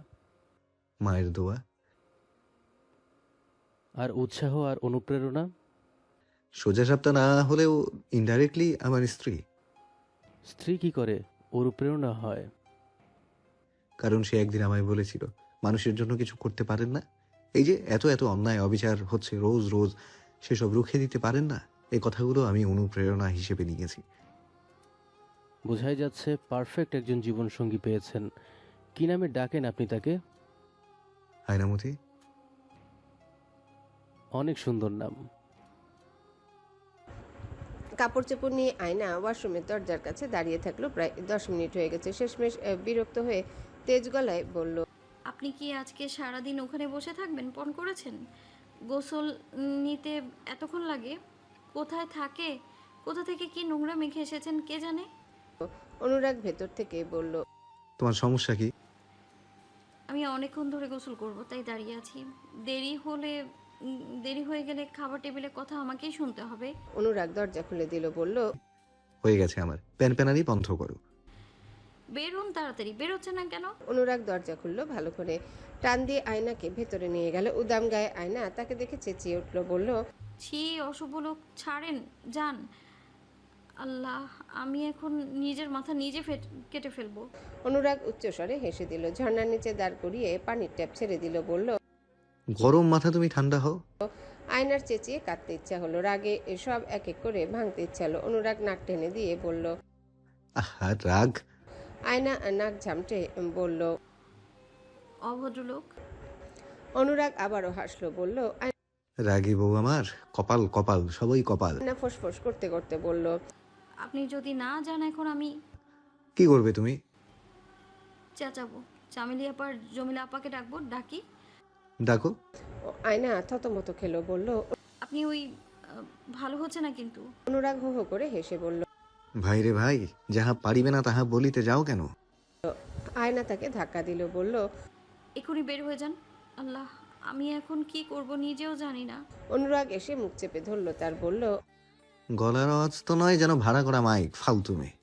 মায়ের দোয়া। আর উৎসাহ আর অনুপ্রেরণা? সোজাসাপটা না হলেও ইনডাইরেক্টলি আমার স্ত্রী। স্ত্রী কি করে অনুপ্রেরণা হয়? কারণ সে একদিন আমায় বলেছিল, মানুষের জন্য কিছু করতে পারেন না? এই যে এত এত অন্যায় অবিচার হচ্ছে রোজ রোজ, সেসব রুখে দিতে পারেন না? এই কথাগুলো আমি অনুপ্রেরণা হিসেবে নিয়েছি। বোঝাই যাচ্ছে পারফেক্ট একজন জীবনসঙ্গী পেয়েছেন। কি নামে ডাকেন আপনি তাকে? আয়নামতি। অনেক সুন্দর নাম। কাপড় চোপড় নিয়ে আয়না ওয়াশরুমের দরজার কাছে দাঁড়িয়ে থাকলো। প্রায় 10 মিনিট হয়ে গেছে। শেষমেশ বিরক্ত হয়ে তেজ গলায় বলল, আপনি কি আজকে সারাদিন ওখানে বসে থাকবেন? পণ করেছেন? গোসল নিতে এতক্ষণ লাগে? কোথায় থাকে? কোথা থেকে কি নোংরা মেখে এসেছেন কে জানে? অনুরাগ ভেতর থেকে বলল, তোমার সমস্যা কি? আমি অনেকক্ষণ ধরে গোসল করব, তাই দাঁড়িয়ে আছি। দেরি হয়ে গেলে খাবার টেবিলে কথা আমাকেই শুনতে হবে। অনুরাগ দরজা খুলে দিল, বলল, হয়ে গেছে আমার, প্যানপ্যানানি বন্ধ করো। বেরোন তাড়াতাড়ি। বেরোচ্ছে না কেন? অনুরাগ দরজা খুললো ভালো করে, টান দিয়ে আয়নাকে ভেতরে নিয়ে গেল। উদাম গায়ে আয়না তাকে দেখে চেঁচিয়ে উঠলো, বলল, ছি, অশুভ লোক, ছাড়েন, যান। আল্লাহ, আমি এখন নিজের মাথা নিজে কেটে ফেলবো। অনুরাগ উচ্চস্বরে হেসে দিল, ঝর্ণার নিচে দাঁড় করিয়ে পানির ট্যাপ ছেড়ে দিল, বলল, গরম মাথা তুমি ঠান্ডা হও। আয়নার চেঁচিয়ে কাঁদতে ইচ্ছা হলো, রাগে সব এক এক করে ভাঙতে ইচ্ছা হলো। অনুরাগ নাক টেনে দিয়ে বলল, আহা রাগ। আয়না নাক ঝামটে বলল, অভদ্রলোক। অনুরাগ আবারও হাসলো, বলল, রাগী বউ আমার, কপাল কপাল সবই কপাল। আয়না ফোঁস করতে করতে বলল, আপনি যদি না যান এখন আমি কি করবে তুমি? চেঁচাবো। চামেলি আপার জমিলা আপাকে ডাকি। ডাকো। আয়না থতমত খেলো, বলল, আপনি ওই ভালো হচ্ছে না কিন্তু। অনুরাগ হো হো করে হেসে বলল, ভাই রে ভাই, যাহা পারিবে না তাহা বলিতে যাও কেন? আয়না তাকে ধাক্কা দিল, বলল, এখনই বের হয়ে যান। আল্লাহ, আমি এখন কি করব নিজেও জানি না। অনুরাগ এসে মুখ চেপে ধরল তার, বলল, গলার আওয়াজ তো নয় যেন ভাড়া করা মাইক, ফালতু মেয়ে।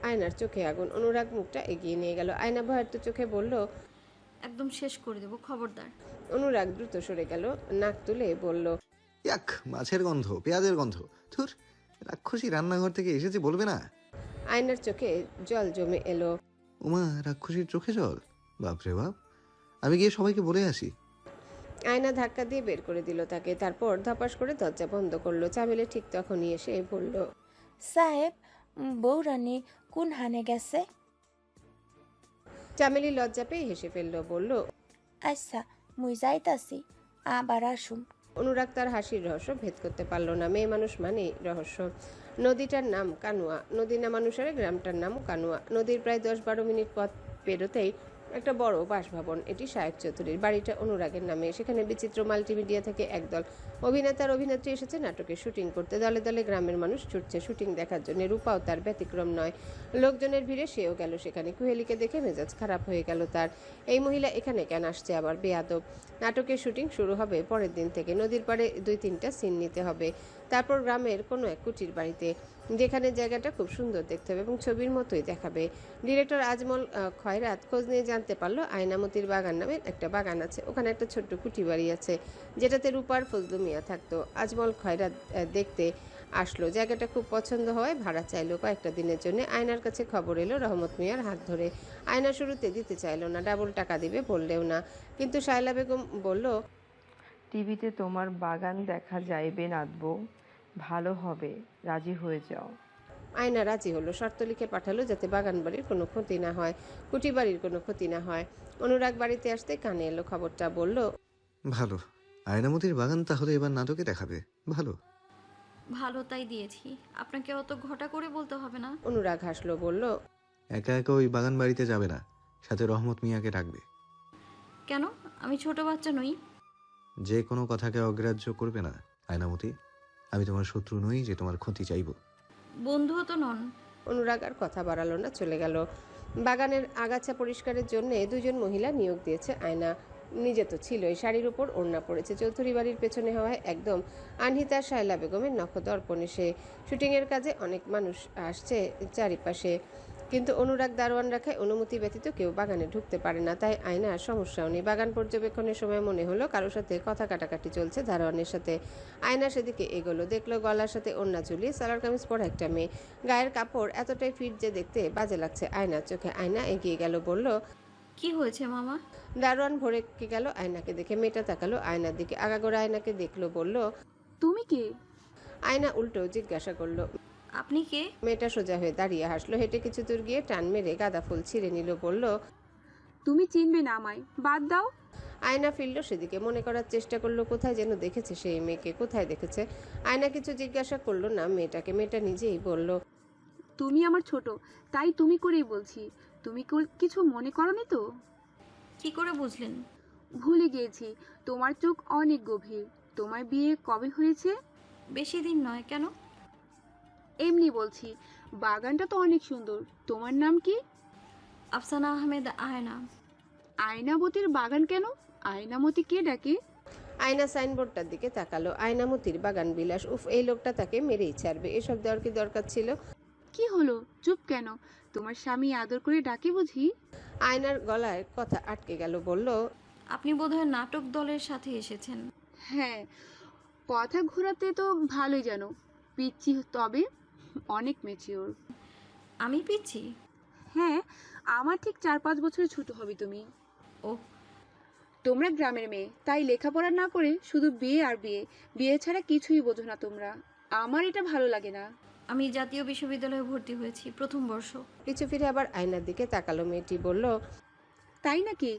আয়নার চোখে আগুন। অনুরাগ মুখটা এগিয়ে নিয়ে গেল। আয়না ভয়ার্ত চোখে বলল, একদম শেষ করে দেব, খবরদার। অনুরাগ দ্রুত সরে গেল, নাক তুলে বলল, ইয়াক, মাছের গন্ধ, পেঁয়াজের গন্ধ, ধুর, রাক্ষসী রান্নাঘর থেকে এসেছে বলবে না? আয়নার চোখে জল জমে এলো। ওমা, রাক্ষসীর চোখে জল, বাপরে বাপ, আমি গিয়ে সবাইকে বলে আসি। আয়না ধাক্কা দিয়ে বের করে দিল তাকে, তারপর ধপাস করে দরজা বন্ধ করলো। চামেলি ঠিক তখনই এসে বলল, সাহেব, বউরানী কোন হানে গেছে? চামেলি লজ্জা পেয়ে হেসে ফেলল, বলল, আচ্ছা, মুই যাইতাছি, আবার আসুম। অনুরাগ তার হাসির রহস্য ভেদ করতে পারল না। মেয়ে মানুষ মানে রহস্য। নদীটার নাম কানুয়া। নদী নামানুসারে গ্রামটার নামও কানুয়া। নদীর প্রায় 10-12 মিনিট পথ পেরোতেই একটা বড় বাসভবন। এটি শায়েক চৌধুরীর। বাড়িটা অনুরাগের নামে। সেখানে বিচিত্র মাল্টিমিডিয়া থেকে একদল অভিনেতার অভিনেত্রী এসেছে নাটকের শুটিং করতে। দলে দলে গ্রামের মানুষ ছুটছে শুটিং দেখার জন্য। রূপাও তার ব্যতিক্রম নয়। লোকজনের ভিড়ে সেও গেল সেখানে। কুহেলিকে দেখে মেজাজ খারাপ হয়ে গেল তার। এই মহিলা এখানে কেন আসছে আবার? বেয়াদব। নাটকের শুটিং শুরু হবে পরের দিন থেকে। নদীর পাড়ে 2-3টা সিন নিতে হবে, তারপর গ্রামের কোনো এক কুটির বাড়িতে, যেখানে জায়গাটা খুব সুন্দর দেখতে হবে এবং ছবির মতোই দেখাবে। ডিরেক্টর আজমল খয়রাত খোঁজ নিয়ে জানতে পারলো আয়নামতির বাগান নামের একটা বাগান আছে। ওখানে একটা ছোট্ট কুটি বাড়ি আছে, যেটাতে রূপার ফজলু মিয়া থাকতো। আজমল খয়রাত দেখতে আসলো। জায়গাটা খুব পছন্দ হওয়ায় ভাড়া চাইলো কয়েকটা দিনের জন্য। আয়নার কাছে খবর এলো রহমত মিয়ার হাত ধরে। আয়না শুরুতে দিতে চাইলো না, ডাবল টাকা দিবে বললেও না, কিন্তু শায়লা বেগম বলল, টিভিতে তোমার বাগান দেখা যাইবে নাতবো, ভালো হবে, রাজি হয়ে যাও। আয়না রাজি হলো। শর্ত লিখে পাঠালো যাতে বাগান বাড়ির কোনো ক্ষতি না হয়, কুটি বাড়ির কোনো ক্ষতি না হয়। অনুরাগ বাড়িতে আসতে কানে এলো খবরটা, বলল, ভালো, আয়নামতির বাগান তাহলে এবার নাটকে দেখাবে। ভালো ভালো তাই দিয়েছি, আপনাকে অত ঘটা করে বলতে হবে না। অনুরাগ হাসলো, বলল, একা একা ওই বাগান বাড়িতে যাবে না, সাথে রহমত মিয়াকে ডাকবে। কেন? আমি ছোট বাচ্চা নই। যে কোনো কথাকে অগ্রাহ্য করবে না আয়নামতি। আমি তোমার শত্রু নই যে তোমার ক্ষতি চাইব। বন্ধুও তো নন। অনুরাগ আর কথা বাড়ালো না, চলে গেল। বাগানের আগাছা পরিষ্কারের জন্য 2জন মহিলা নিয়োগ দিয়েছে আয়না। নিজে তো ছিলই, শাড়ির উপর ওড়না পড়েছে। চৌধুরী বাড়ির পেছনে হওয়ায় একদম আনহিতা শায়লা বেগমের নখদর্পণে সে। শুটিংয়ের কাজে অনেক মানুষ আসছে চারিপাশে, কিন্তু অনুরাগ দারোয়ান রাখায় অনুমতি ব্যতীত কেউ বাগানে ঢুকতে পারে না। তাই আয়নার সমস্যাও নেই। বাগান পর্যবেক্ষণের সময় মনে হলো কারোর সাথে কথা কাটাকাটি চলছে দারোয়ানের সাথে। আয়না সেদিকে এগোলো, দেখলো গলার সাথে ওড়না ঝুলিয়ে সালোয়ার কামিজ পরা একটা মেয়ে। গায়ের কাপড় এতটাই ফিট যে দেখতে বাজে লাগছে আয়নার চোখে। আয়না এগিয়ে গেল, বলল, কি হয়েছে মামা? দারোয়ান ভরে গেল আয়নাকে দেখে। মেয়েটা তাকালো আয়নার দিকে, আগাগোড়া আয়নাকে দেখলো, বলল, তুমি কে? আয়না উল্টো জিজ্ঞাসা করলো, আপনি কে? মেয়েটা সোজা হয়ে দাঁড়িয়ে হাসলো। হেঁটে কিছু দূর গিয়ে টান মেরে গাঁদা ফুল ছিঁড়ে নিল, বলল, তুমি চিনবে না আমায়, বাদ দাও। আয়না ফিরল সেদিকে, মনে করার চেষ্টা করলো কোথায় যেন দেখেছে সেই মেয়েকে। কোথায় দেখেছে? আয়না কিছু জিজ্ঞাসা করলো না মেয়েটাকে। মেয়েটা নিজেই বলল, তুমি আমার ছোট, তাই তুমি করেই বলছি। তুমি কিছু মনে করনি তো? কি করে বুঝলেন? ভুলে গিয়েছি, তোমার চোখ অনেক গভীর। তোমার বিয়ে কবে হয়েছে? বেশি দিন নয়। কেন? এমনি বলছি। বাগানটা তো অনেক সুন্দর। তোমার নাম কি? আফসানা আহমেদ আয়না। আয়নামতির বাগান কেন? আয়নামতি কে ডাকে? আয়না সাইনবোর্ডটার দিকে তাকালো। আয়নামতির বাগান বিলাস। উফ, এই লোকটা তাকে মেরেই ছাড়বে। এসব দেওয়ার কি দরকার ছিল? কি হলো, চুপ কেন? তোমার স্বামী আদর করে ডাকে বুঝি? আয়নার গলায় কথা আটকে গেল, বলল, আপনি বোধহয় নাটক দলের সাথে এসেছেন। হ্যাঁ, কথা ঘোরাতে তো ভালোই জানো। পিচ্ছি তবে অনেক ম্যাচিওর। আমি পিচ্ছি? হ্যাঁ, আমার ঠিক 4-5 বছরের ছোট হবে তুমি। ও, তোমরা গ্রামের মেয়ে, তাই লেখাপড়া না করে শুধু বিয়ে আর বিয়ে। বিয়ে ছাড়া কিছুই বোঝো না তোমরা। আমার এটা ভালো লাগে না। আমি জাতীয় বিশ্ববিদ্যালয়ে ভর্তি হয়েছি, প্রথম বর্ষ। পিছু ফিরে আবার আয়নার দিকে তাকালো মেয়েটি, বলল, তাই নাকি?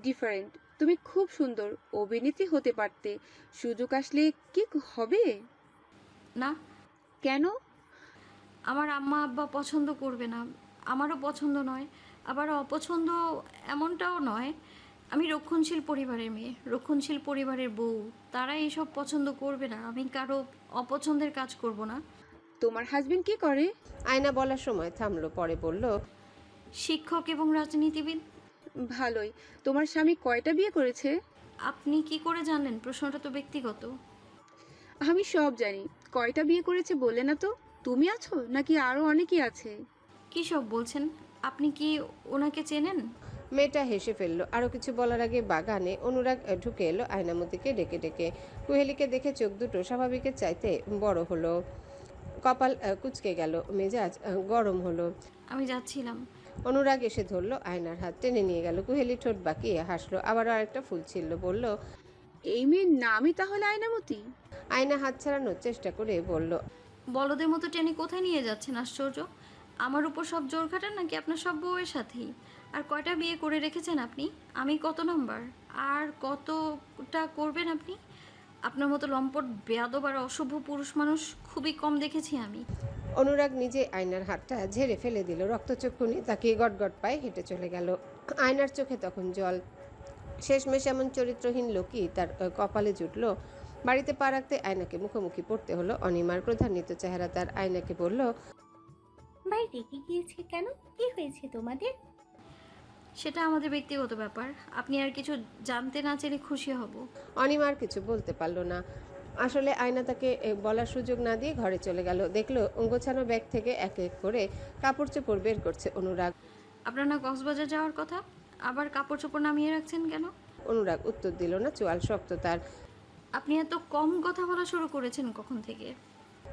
ডিফারেন্ট। তুমি খুব সুন্দর অভিনেত্রী হতে পারতে। সুযোগ আসলে কি হবে? না। কেন? আমার আম্মা আব্বা পছন্দ করবে না, আমারও পছন্দ নয়, আবার অপছন্দ এমনটাও নয়। আমি রক্ষণশীল পরিবারের মেয়ে, রক্ষণশীল পরিবারের বউ, তারা এইসব পছন্দ করবে না। আমি কারো অপছন্দের কাজ করব না। তোমার হাজবেন্ড কি করে? আয়না বলার সময় থামলো, পরে বলল, শিক্ষক এবং রাজনীতিবিদ। ভালোই। তোমার স্বামী কয়টা বিয়ে করেছে? আপনি কি করে জানলেন? প্রশ্নটা তো ব্যক্তিগত। আমি সব জানি। কয়টা বিয়ে করেছে বললে না তো। তুমি আছো নাকি আরো অনেকেই আছে? কী সব বলছেন? আপনি কি ওনাকে চেনেন? মেয়েটা হেসে ফেললো। আরো কিছু বলার আগে বাগানে অনুরাগ ঢুকে এলো আয়নামতিকে ডেকে ডেকে। কুহেলিকে দেখে চোখ দুটো স্বাভাবিকের চাইতে বড় হলো, কপাল কুঁচকে গেল, মেজাজ গরম হলো। আমি যাচ্ছিলাম। অনুরাগ এসে ধরলো আয়নার হাত, টেনে নিয়ে গেল। কুহেলি ঠোঁট বাঁকিয়ে হাসলো, আবারও আরেকটা ফুল ছিলল, বলল, এই মেয়ের নামই তাহলে আয়নামতি? আয়না হাত ছাড়ানোর চেষ্টা করে বলল, বলদের মতো টেনে কোথায় নিয়ে যাচ্ছেন? আশ্চর্য! আমার উপর সব জোর খাটান নাকি আপনার সব বউয়ের সাথেই? আর কয়টা বিয়ে করে রেখেছেন আপনি? আমি কত নাম্বার? আর কতটা করবেন আপনি? আপনার মতো লম্পট বেয়াদব আর অসভ্য পুরুষ মানুষ খুবই কম দেখেছি আমি। অনুরাগ নিজে আয়নার হাতটা ঝেড়ে ফেলে দিল, রক্তচক্ষু নিয়ে তাকিয়ে গটগট পায়ে হেঁটে চলে গেল। আয়নার চোখে তখন জল। শেষমেশ এমন চরিত্রহীন লোকই তার কপালে জুটল। বাড়িতে পা রাখতে আয়নাকে মুখোমুখি পড়তে হলো অনিমার। ক্রোধান্বিত চেহারা তার। আয়নাকে বলল, ভাই রেগে গিয়েছে কেন? কি হয়েছে তোমাদের? সেটা আমাদের ব্যক্তিগত ব্যাপার, আপনি আর কিছু জানতে না চাইলে খুশি হব। অনিমার কিছু বলতে পারল না। আসলে আয়না তাকে বলার সুযোগ না দিয়ে ঘরে চলে গেল। দেখলো গোছানো ব্যাগ থেকে এক এক করে কাপড় চোপড় বের করছে অনুরাগ। আপনার না কক্সবাজার যাওয়ার কথা, আবার কাপড় চোপড় নামিয়ে রাখছেন কেন? অনুরাগ উত্তর দিল না, চোয়াল শক্ত তার। আপনি এত কম কথা বলা শুরু করেছেন কখন থেকে?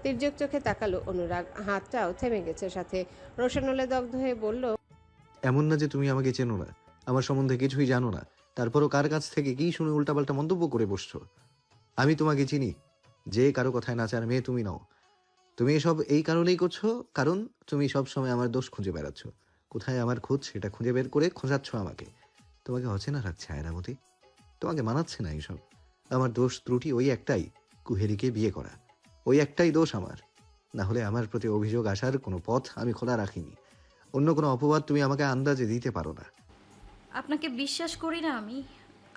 তির্যক চোখে তাকালো অনুরাগ, হাতটাও থেমে গেছে সাথে। রোশনলে দগ্ধ হয়ে বলল, এমন না যে তুমি আমাকে চেনো না, আমার সম্বন্ধে কিছুই জানো না, তারপরও কার কাছ থেকে কি শুনে উল্টাপাল্টা মন্তব্য করে বসছো। আমি তোমাকে চিনি, যে কারো কথায় নাচার মেয়ে তুমি নও। তুমি এসব এই কারণেই করছো, কারণ তুমি সব সময় আমার দোষ খুঁজে বেড়াচ্ছ। কোথায় আমার খোঁজ সেটা খুঁজে বের করে খোঁজাচ্ছ আমাকে। তোমাকে অচেনা রাখছে আয়নামতি, তোমাকে মানাচ্ছে না এইসব। আমার দোষ ত্রুটি ওই একটাই, কুহেলিকে বিয়ে করা। ওই একটাই দোষ আমার। না হলে আমার প্রতি অভিযোগ আসার কোনো পথ আমি খোলা রাখিনি। অন্য কোনো অপবাদ তুমি আমাকে আন্দাজে দিতে পারো না। আপনাকে বিশ্বাস করি না আমি,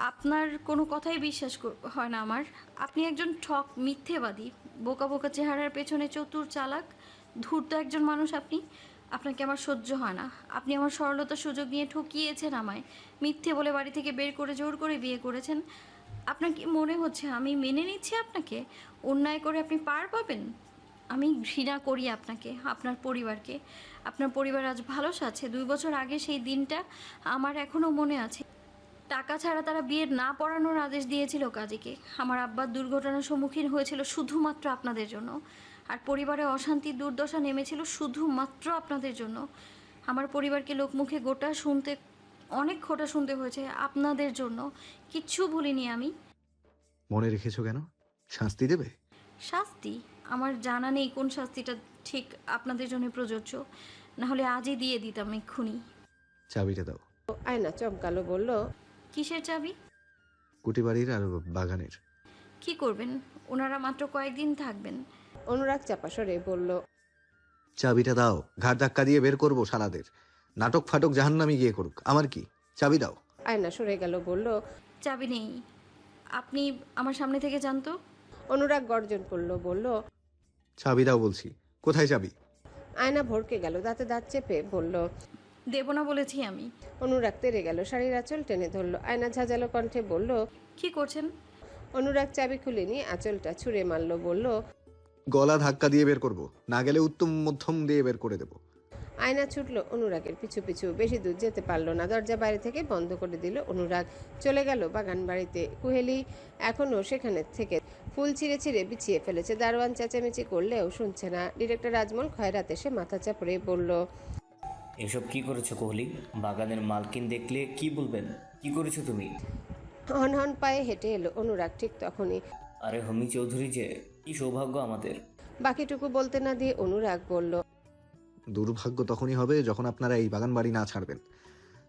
আপনার কোনো কথাই বিশ্বাস হয় না আমার। আপনি একজন ঠক মিথ্যেবাদী, বোকা বোকা চেহারার পেছনে চতুর চালাক ধূর্ত একজন মানুষ আপনি। আপনাকে আমার সহ্য হয় না। আপনি আমার সরলতার সুযোগ নিয়ে ঠকিয়েছেন আমায়, মিথ্যে বলে বাড়ি থেকে বের করে জোর করে বিয়ে করেছেন। আপনার কি মনে হচ্ছে আমি মেনে নিচ্ছি আপনাকে? অন্যায় করে আপনি পার পাবেন? আমি ঘৃণা করি আপনাকে, আপনার পরিবারকে। আপনার পরিবার আজ ভালো আছে। 2 বছর আগে সেই দিনটা আমার এখনও মনে আছে। টাকা ছাড়া তারা বিয়ে না পড়ানোর আদেশ দিয়েছিল কাজীকে। আমার আব্বার দুর্ঘটনার সম্মুখীন হয়েছিল শুধুমাত্র আপনাদের জন্য। আর পরিবারে অশান্তি দুর্দশা নেমেছিল শুধুমাত্র আপনাদের জন্য। আমার পরিবারকে লোকমুখে গোটা শুনতে, অনেক খোটা শুনতে হয়েছে আপনাদের জন্য। কিচ্ছু ভুলিনি আমি। মনে রেখেছো কেন? শাস্তি দেবে? শাস্তি? আমার জানা নেই কোন শাস্তিটা ঠিক আপনাদের জন্য প্রযোজ্য, না হলে আজই দিয়ে দিতাম এক্ষুনি। চাবিটা দাও। আয়না চমকালো, বলল, কিসের চাবি? কুটিবাড়ির আর বাগানের। কি করবেন? ওনারা মাত্র কয়েকদিন থাকবেন। অনুরাগ চাপা স্বরে বলল, চাবিটা দাও, ঘাট ধাক্কা দিয়ে বের করবো শালাদের। নাটক ফাটক জাহান্নামে গিয়ে করুক, আমার কি? চাবি দাও। আয়না সরে গেল, বলল, চাবি নেই। আপনি আমার সামনে থেকে যান তো। অনুরাগ গর্জন করলো, বলল, চাবি দাও বলছি। কোথায় চাবি? আয়না ভড়কে গেল, দাঁতে দাঁত চেপে বলল, দেব না বলেছি আমি। অনুরাগ তেড়ে গেল, শাড়ির আঁচল টেনে ধরলো। আয়না ঝাঁঝালো কণ্ঠে বলল, কি করছেন? অনুরাগ চাবি খুলে নিয়ে আঁচলটা ছুঁড়ে মারল, বলল, গলা ধাক্কা দিয়ে বের করবো, না গেলে উত্তম মধ্যম দিয়ে বের করে দেবো। আয়না ছুটলো অনুরাগের পিছু পিছু। বেশি দূর যেতে পারলো না, দরজা বাইরে থেকে বন্ধ করে দিল অনুরাগ। চলে গেল বাগান বাড়িতে। কুহেলি এখনও সেখানে থেকে ফুল ছিঁড়ে ছিঁড়ে বিছিয়ে ফেলেছে। দারোয়ান চেঁচামেচি করলেও শুনছে না। ডিরেক্টর রাজমল খয়রাত এসে মাথা চাপড়ে বলল, এসব কি করেছো কোহলি? বাগানের মালকিন দেখলে কি বলবেন? কি করেছো তুমি? হনহন পায়ে হেঁটে এলো অনুরাগ ঠিক তখনই। আরে হমি চৌধুরী যে, কি সৌভাগ্য আমাদের। বাকিটুকু বলতে না দিয়ে অনুরাগ বলল, দুর্ভাগ্য তখনই হবে যখন আপনারা এই বাগান বাড়ি না ছাড়বেন।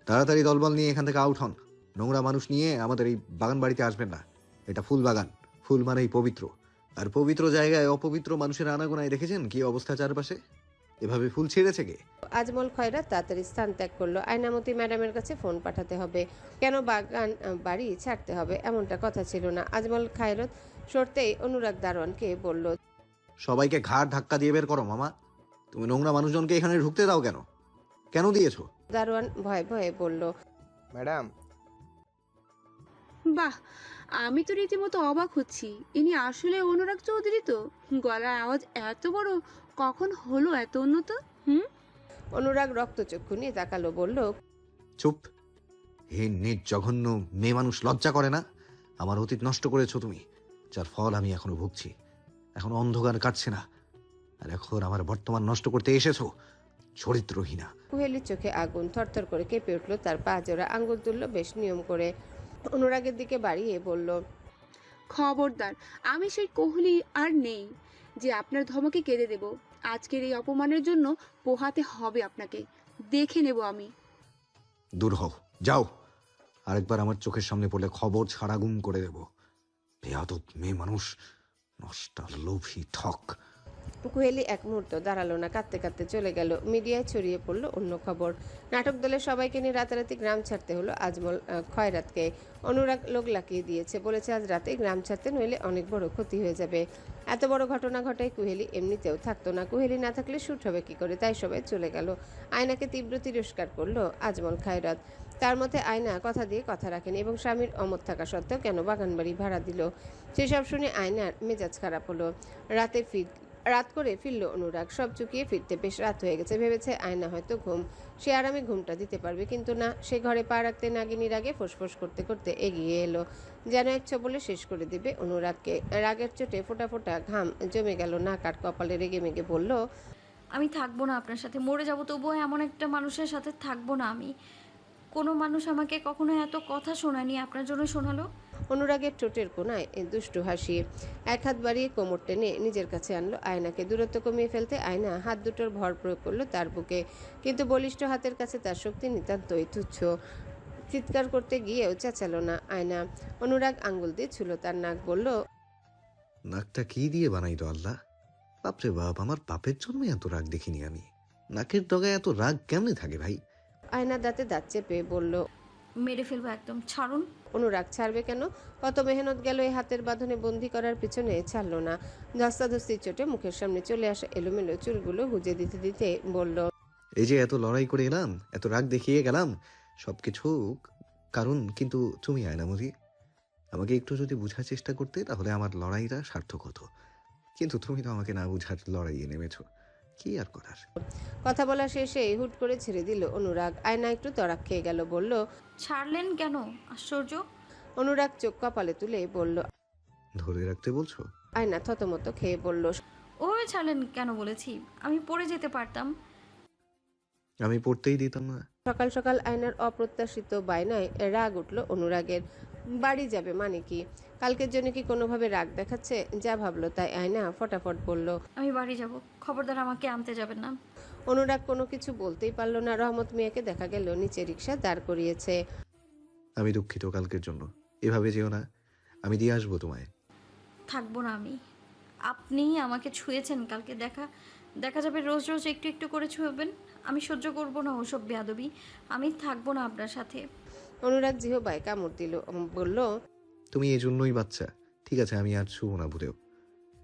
তাড়াতাড়ি দলবল নিয়ে এখান থেকে আউট হন। নোংরা মানুষ নিয়ে আমাদের এই বাগান বাড়িতে আসবেন না। এটা ফুল বাগান, ফুল মানেই পবিত্র। আর পবিত্র জায়গায় অপবিত্র মানুষের আনাগোনায় দেখেছেন কি অবস্থা চারপাশে? এভাবে ফুল ছেড়েছে কে? আজমল খয়রাত তাড়াতাড়ি স্থান ত্যাগ করলো। আয়নামতি ম্যাডামের কাছে ফোন পাঠাতে হবে, কেন বাগান বাড়ি ছাড়তে হবে এমনটা কথা ছিল না। আজমল খয়রাত সরতেই অনুরাগ দারোয়ানকে বলল, সবাইকে ঘাড় ধাক্কা দিয়ে বের করো মামা। তুমি নোংরা মানুষজনকে এখানে ঢুকতে দাও কেন? কেন দিয়েছো? দারোয়ান ভয়ে ভয়ে বলল, ম্যাডাম। বাহ, আমি তো রীতিমতো অবাক হচ্ছি। ইনি আসলে অনুরাগ চৌধুরী তো? গলার আওয়াজ এত বড়, কখন হলো এত উন্নত? অনুরাগ রক্তচক্ষু নিয়ে তাকালো, বলল, চুপ। হে নিজ জঘন্য মেয়ে মানুষ, লজ্জা করে না? আমার অতীত নষ্ট করেছো তুমি, যার ফল আমি এখনো ভুগছি। এখন অন্ধকার কাটছে না, আর এখন আমার বর্তমান নষ্ট করতে এসেছো, চরিত্রহীনা। কুহেলির চোখে আগুন, থরথর করে কেঁপে উঠলো তার পা জোড়া, আঙ্গুল তুলল বেশ নিয়ম করে। অনুরাগের দিকে বাড়িয়ে বলল, খবরদার, আমি সেই কোহলি আর নেই যে আপনার ধমকে কেঁদে দেব। আজকের এই অপমানের জন্য পোহাতে হবে আপনাকে, দেখে নেব আমি। দূর হও, যাও। আরেকবার আমার চোখের সামনে পড়লে খবর ছাড়া গুম করে দেব। বেয়াদব মেয়ে মানুষ, নষ্টা লোভী ঠক। কুহেলি এক মুহূর্ত দাঁড়ালো না, কাঁদতে কাঁদতে চলে গেল। মিডিয়ায় ছড়িয়ে পড়লো অন্য খবর। নাটক দলের সবাইকে নিয়ে রাতারাতি গ্রাম ছাড়তে হলো আজমল খয়রাতকে। অনুরাগ লোক লাকিয়ে দিয়েছে, বলেছে আজ রাতে গ্রাম ছাড়তে নইলে অনেক বড় ক্ষতি হয়ে যাবে। এত বড় ঘটনা ঘটায় কুহেলি এমনিতেও থাকতো না, কুহেলি না থাকলে শ্যুট হবে কি করে, তাই সবাই চলে গেল। আয়নাকে তীব্র তিরস্কার করলো আজমল খয়রাত। তার মতে আয়না কথা দিয়ে কথা রাখেনি এবং স্বামীর অমত থাকা সত্ত্বেও কেন বাগানবাড়ি ভাড়া দিল। সেসব শুনে আয়নার মেজাজ খারাপ হলো। রাত করে ফিরল অনুরাগ, সব চুকিয়ে ফিরতে বেশ রাত হয়ে গেছে। ভেবেছে আয়না হয়তো ঘুম, সে আরামে ঘুমটা দিতে পারবে, কিন্তু না, সে ঘরে পা রাখতে নাগিনীর আগে ফোঁসফোঁস করতে করতে এগিয়ে এলো, যেন এক ছবলে শেষ করে দিবে অনুরাগকে। রাগের চোটে ফোঁটা ফোঁটা ঘাম জমে গেল নাক আর কপালে। রেগে মেগে বলল, আমি থাকবো না আপনার সাথে, মরে যাবো তবুও এমন একটা মানুষের সাথে থাকবো না আমি। কোনো মানুষ আমাকে কখনো এত কথা শোনায়নি, আপনার জন্য শোনালো। অনুরাগের ঠোঁটের কোনায় দুষ্টু হাসি। এক হাত বাড়িয়ে কোমর টেনে নিজের কাছে আনলো আয়নাকে। দূরত্ব কমিয়ে ফেলতে আয়না হাত দুটোর ভর প্রয়োগ করলো তার বুকে, কিন্তু বলিষ্ঠ হাতের কাছে তার শক্তি নিতান্তই তুচ্ছ। চিৎকার করতে গিয়েও চেঁচালো না আয়না। অনুরাগ আঙ্গুল দিয়ে ছুলো তার নাক, বলল, নাকটা কি দিয়ে বানাইতো আল্লাহ? বাপরে বাপ, আমার বাপের জন্য এত রাগ দেখিনি আমি। নাকের ডগায় এত রাগ কেমনে থাকে ভাই? আয়না দাঁতে দাঁত চেপে বলল, মেরে ফেলবো একদম, ছাড়ুন। অনুরাগ ছাড়বে কেন? কত মেহনত গেল এই হাতের বাঁধনে বন্দি করার পিছনে, ছাড়লো না। ধস্তাধস্তির চোটে মুখের সামনে চলে আসা এলোমেলো চুলগুলো হুজে দিতে দিতে বলল, এই যে এত লড়াই করে এলাম, এত রাগ দেখিয়ে গেলাম, সবকিছু কারণ কিন্তু তুমি আয়নামতি। আমাকে একটু যদি বোঝার চেষ্টা করতে তাহলে আমার লড়াইটা সার্থক হতো, কিন্তু তুমি তো আমাকে না বুঝার লড়াইয়ে নেমেছো, কি আর করার। কথা বলা শেষে হুট করে ছেড়ে দিল অনুরাগ। আয়না একটু তড়াক খেয়ে গেল, বলল, ছাড়লেন কেন? আশ্চর্য। অনুরাগ চোখ কপালে তুলে বলল, ধরে রাখতে বলছো? আয়না থতমত খেয়ে বলল, ওভাবে ছাড়লেন কেন বলেছি? আমি পড়ে যেতে পারতাম। আমি পড়তেই দিতাম না। সকাল সকাল আয়নার অপ্রত্যাশিত বায়নায় রাগ উঠল অনুরাগের। বাড়ি যাবে মানে কি? কালকের জন্য কি কোনোভাবে রাগ দেখাচ্ছে? যা ভাবলো তাই আয়না ফটাফট বলল, আমি বাড়ি যাব, খবরদার আমাকে আনতে যাবেন না। অনুরাগ কোনো কিছু বলতেই পারলো না। রহমত মিয়াকে দেখা গেল নিচে রিক্সা দাঁড় করিয়েছে। আমি দুঃখিত কালকের জন্য, এভাবে যেও না, আমি দিয়ে আসবো তোমায়। থাকবো না আমি। আপনি আমাকে ছুঁয়েছেন কালকে, দেখা যাবে রোজ রোজ একটু একটু করে ছুঁবেন। আমি সহ্য করবো না ওসব বেয়াদবি, আমি থাকবো না আপনার সাথে। অনুরাগ জিহবায় কামড় দিল, বলল, তুমি এই জন্যই বাচ্চা। ঠিক আছে, আমি আর ছুবো না ভুলেও,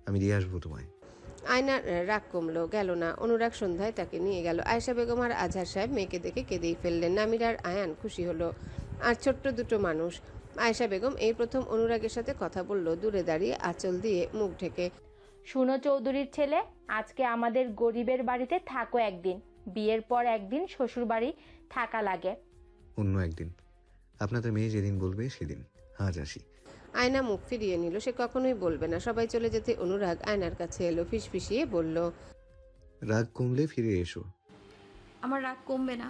আমি দিয়ে আসবো তোমায়। আয়নার রাগ কমলো গেল না। অনুরাগ সন্ধ্যায় তাকে নিয়ে গেল। আয়েশা বেগম আর আজহার সাহেব মেয়েকে দেখে কেঁদেই ফেললেন। নামির আর আয়ান খুশি হলো, আর ছোট্ট দুটো মানুষ। আয়েশা বেগম এই প্রথম অনুরাগের সাথে কথা বলল, দূরে দাঁড়িয়ে আঁচল দিয়ে মুখ ঢেকে। শুনো চৌধুরীর ছেলে, আজকে আমাদের গরিবের বাড়িতে থাকো একদিন, বিয়ের পর একদিন শ্বশুর বাড়ি থাকা লাগে। অন্য একদিন, আপনাদের মেয়ে যেদিন বলবে সেদিন। আজ আসি। আয়না মুখ ফিরিয়ে নিল, সে কখনোই বলবে না। সবাই চলে যেতে অনুরাগ আয়নার কাছে এলো, ফিসফিসিয়ে বলল, রাগ কমলে ফিরে এসো। আমার রাগ কমবে না।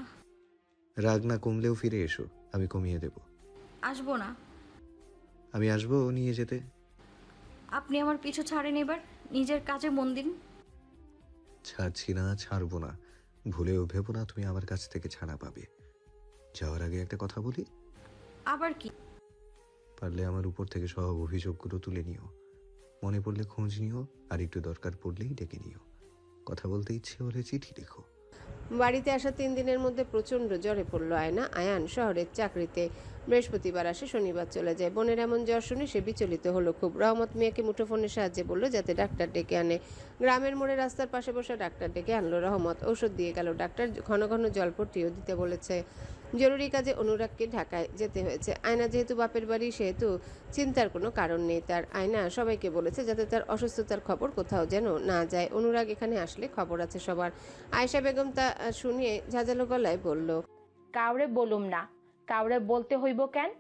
রাগ না কমলেও ফিরে এসো, আমি কমিয়ে দেব। আসবো না। আমি আসবো নিয়ে যেতে। আপনি আমার পিছু ছাড়েন, এবার নিজের কাজে মন দিন। ছাড়ছি না, ছাড়বো না। ভুলেও ভেবো না তুমি আমার কাছ থেকে ছাড়া পাবে। যাওয়ার আগে একটা কথা বলি, আবার কি? পারলে আমার উপর থেকে সব অভিযোগগুলো তুলে নিও, মনে পড়লে খোঁজ নিও, আর একটু দরকার পড়লেই ডেকে নিও, কথা বলতে ইচ্ছে হলে চিঠি লেখো। বাড়িতে আসা 3 দিনের মধ্যে প্রচণ্ড জ্বরে পড়ল আয়না। আয়ান শহরের চাকরিতে, বৃহস্পতিবার আসে, শনিবার চলে যায়। বোনের এমন জ্বর শুনে সে বিচলিত হলো খুব। রহমত মিয়াকে মুঠোফোনের সাহায্যে বলল যাতে ডাক্তার ডেকে আনে। গ্রামের মোড়ে রাস্তার পাশে বসে ডাক্তার ডেকে আনলো রহমত। ঔষধ দিয়ে গেল। ডাক্তার ঘন ঘন জলপট্টিও দিতে বলেছে। জরুরি কাজে অনুরাগকে ঢাকায় যেতে হয়েছে। আয়না যেহেতু বাপের বাড়ি, সেহেতু চিন্তার কোনো কারণ নেই তার। আয়না সবাইকে বলেছে যাতে তার অসুস্থতার খবর কোথাও যেন না যায়। অনুরাগ এখানে আসলে খবর আছে সবার। আয়েশা বেগম তা শুনিয়ে ঝাঁঝালো গলায় বলল, কাউরে বলুম না। কাউরে বলতে হইব কেন?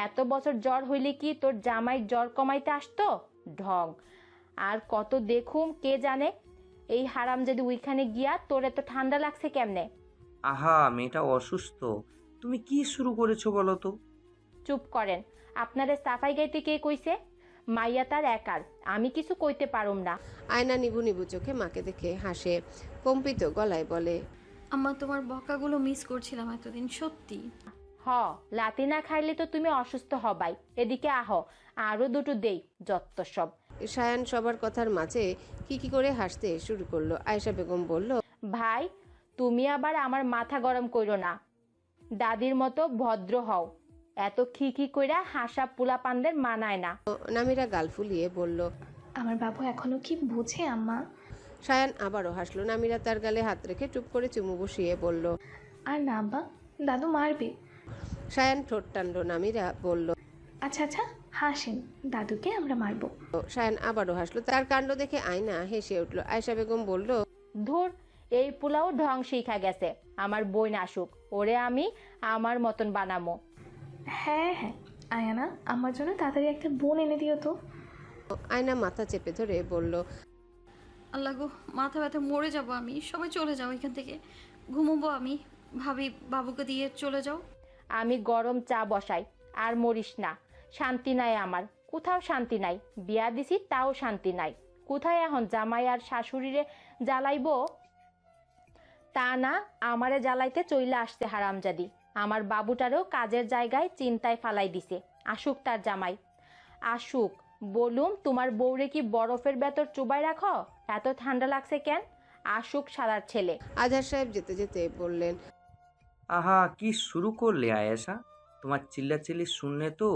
এত বছর জ্বর হইলে কি তোর জামাই জ্বর কমাইতে আসতো? ঢং। আর কত দেখুম কে জানে। এই হারাম যদি ওইখানে গিয়া তোর এত ঠান্ডা লাগছে কেমনে? আহা, মেয়েটা অসুস্থ, তুমি কি শুরু করেছো বলো তো? চুপ করেন। আপনারে সাফাই গাইতে কে কইছে? মাইয়া তার একার, আমি কিছু কইতে পারুম না। আয়না নিবু নিবু চোখে মাকে দেখে হাসে, কম্পিত গলায় বলে, আম্মা, তোমার বকাগুলো মিস করছিলাম এতদিন, সত্যি। হ, লাতি না খাইলে তো তুমি অসুস্থ হবাই। এদিকে আহ, আরো দুটো দেই, যত সব। সায়ান সবার কথার মাঝে কি করে হাসতে শুরু করলো। আয়েশা বেগম বলল, ভাই, তুমি আবার আমার মাথা গরম কইরো না। দাদির মতো ভদ্র হও। এত খিখি কইরা হাসা পোলা পানদের মানায় না। নামিরা গাল ফুলিয়ে বলল, আমার বাবু এখনো কি বুঝে আম্মা? সায়ান আবারও হাসলো। নামিরা তার গালে হাত রেখে চুপ করে চুমু বসিয়ে বলল, আর না আব্বা, দাদু মারবে। সায়ান ঠোঁট টানলো। নামিরা বলল, আচ্ছা আচ্ছা, হাসেন, দাদুকে আমরা মারবো। সায়ান আবারও হাসলো। তার কাণ্ড দেখে আয়না হেসে উঠল। আয়েশা বেগম বলল, ধুর, এই পোলাও ঢং শিখা গেছে। আমার বই আসুক, ওরে আমি আমার মতন বানামো। হ্যাঁ হ্যাঁ, আয়ানা, আমার জন্য তাড়াতাড়ি একটা বোন এনে দিও তো। আয়না মাথা চেপে ধরে বলল, আল্লাহ গো, মাথা ব্যথা মরে যাব আমি। সবাই চলে যাও এখান থেকে, ঘুমোবো আমি। ভাবি, বাবুকে দিয়ে চলে যাও। আমি গরম চা বসাই, আর মরিস না। শান্তি নাই আমার, কোথাও শান্তি নাই। বিয়া দিছি তাও শান্তি নাই। কোথায় এখন জামাই আর শাশুড়িরে জ্বালাইবো? তা না, আমারে জ্বালাইতে চইলা আসছে হারামজাদি। আমার বাবুটারেও কাজের জায়গায় চিন্তায় ফালাই দিছে। আসুক তার জামাই, আসুক। বলুম, তোমার বউরে কি বরফের ভেতর চুবাই রাখো? এত ঠান্ডা লাগছে কেন? আসুক শালার ছেলে। আজহার সাহেব যেতে যেতে বললেন, আহা, কি শুরু করলে আয়েশা? তোমার চিল্লাচিল্লি শুনলে তো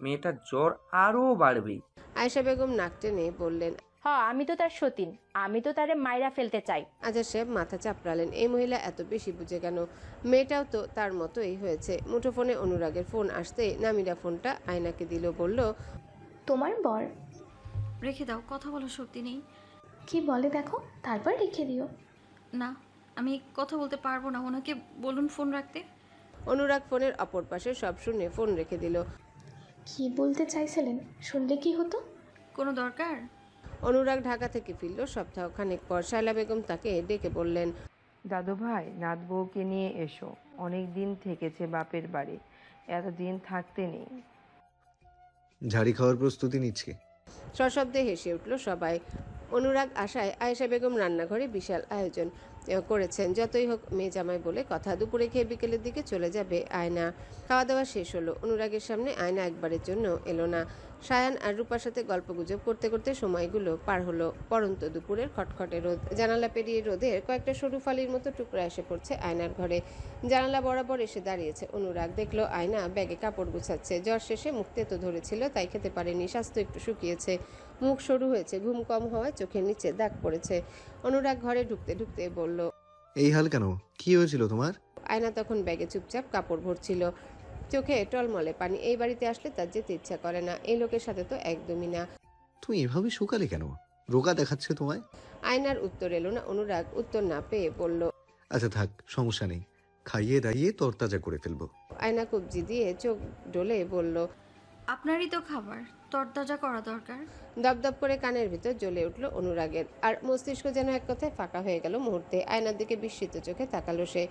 মেয়েটার জ্বর আরো বাড়বে। আয়েশা বেগম নাক টেনে বললেন, হ, আমি তো তার সতীন, আমি তো তারে মাইরা ফেলতে চাই। আজহার সাহেব মাথা চাপড়ালেন। এই মহিলা এত বেশি বুঝে কেন? মেয়েটাও তো তার মতোই হয়েছে। মুঠোফোনে অনুরাগের ফোন আসতে নামিরা ফোনটা আয়নাকে দিল। বলল, তোমার বর। রেখে দাও, কথা বলার শক্তি নেই। কি বলে দেখো, তারপর রেখে দিও। না, আমি কথা বলতে পারবো না। ওনাকে বলুন ফোন রাখতে। অনুরাগ ফোনের অপর পাশে সব শুনে ফোন রেখে দিল। কি বলতে চাইছিলেন? শুনলে কি হতো? কোনো দরকার? অনুরাগ ঢাকা থেকে ফিরল সপ্তাহখানেক পর। শায়লা বেগম তাকে ডেকে বললেন, দাদু ভাই, নাত বউকে নিয়ে এসো। অনেক দিন থেকেছে বাপের বাড়ি, এতদিন থাকতে নেই। ঝাড়ি খাওয়ার প্রস্তুতি নিচ্ছি। সশব্দে হেসে উঠল সবাই। অনুরাগ আশায় আয়েশা বেগম রান্নাঘরে বিশাল আয়োজন করেছেন। যতই হোক মেয়ে জামাই বলে কথা। দুপুরে খেয়ে বিকেলের দিকে চলে যাবে আয়না। খাওয়া দাওয়া শেষ হলো। অনুরাগের সামনে আয়না একবারের জন্য এলো না। সায়ান আর রূপার সাথে গল্পগুজব করতে করতে সময়গুলো পার হলো। পরন্ত দুপুরের খটখটে রোদ। জানালা পেরিয়ে রোদের কয়েকটা সরু ফালির মতো টুকরা এসে পড়ছে আয়নার ঘরে। জানালা বরাবর এসে দাঁড়িয়েছে অনুরাগ। দেখলো আয়না ব্যাগে কাপড় গুছাচ্ছে। জ্বর শেষে মুখ তেতো ধরেছিল, তাই খেতে পারেনি। স্বাস্থ্য একটু শুকিয়েছে, মুখ সরু হয়েছে, ঘুম কম হওয়ায় চোখের নিচে দাগ পড়েছে। অনুরাগ ঘরে ঢুকতে ঢুকতে বলল, এই হাল কেন? কি হয়েছিল তোমার? আয়না তখন ব্যাগে চুপচাপ কাপড় ভরছিল, চোখে টলমলে পানি। এই বাড়িতে আসলে তার যেতে ইচ্ছা করে না। এই লোকের সাথে তো একদমই না। তুমি এভাবে শুকালে কেন? রোগা দেখাচ্ছে তোমায়। আয়নার উত্তর এলো না। অনুরাগ উত্তর না পেয়ে বলল, আচ্ছা থাক, সমস্যা নেই, খাইয়ে দাইয়ে তরতাজা করে ফেলবো। আয়না কবজি দিয়ে চোখ ডলে বলল, আপনারই তো খাবার, তরতাজা করা দরকার। দপদপ করে কানের ভিতর জ্বলে উঠল অনুরাগের। আর মস্তিষ্ক যেন এক কথায় ফাঁকা হয়ে গেল মুহূর্তে। আয়নার দিকে বিস্মিত চোখে তাকালো সে।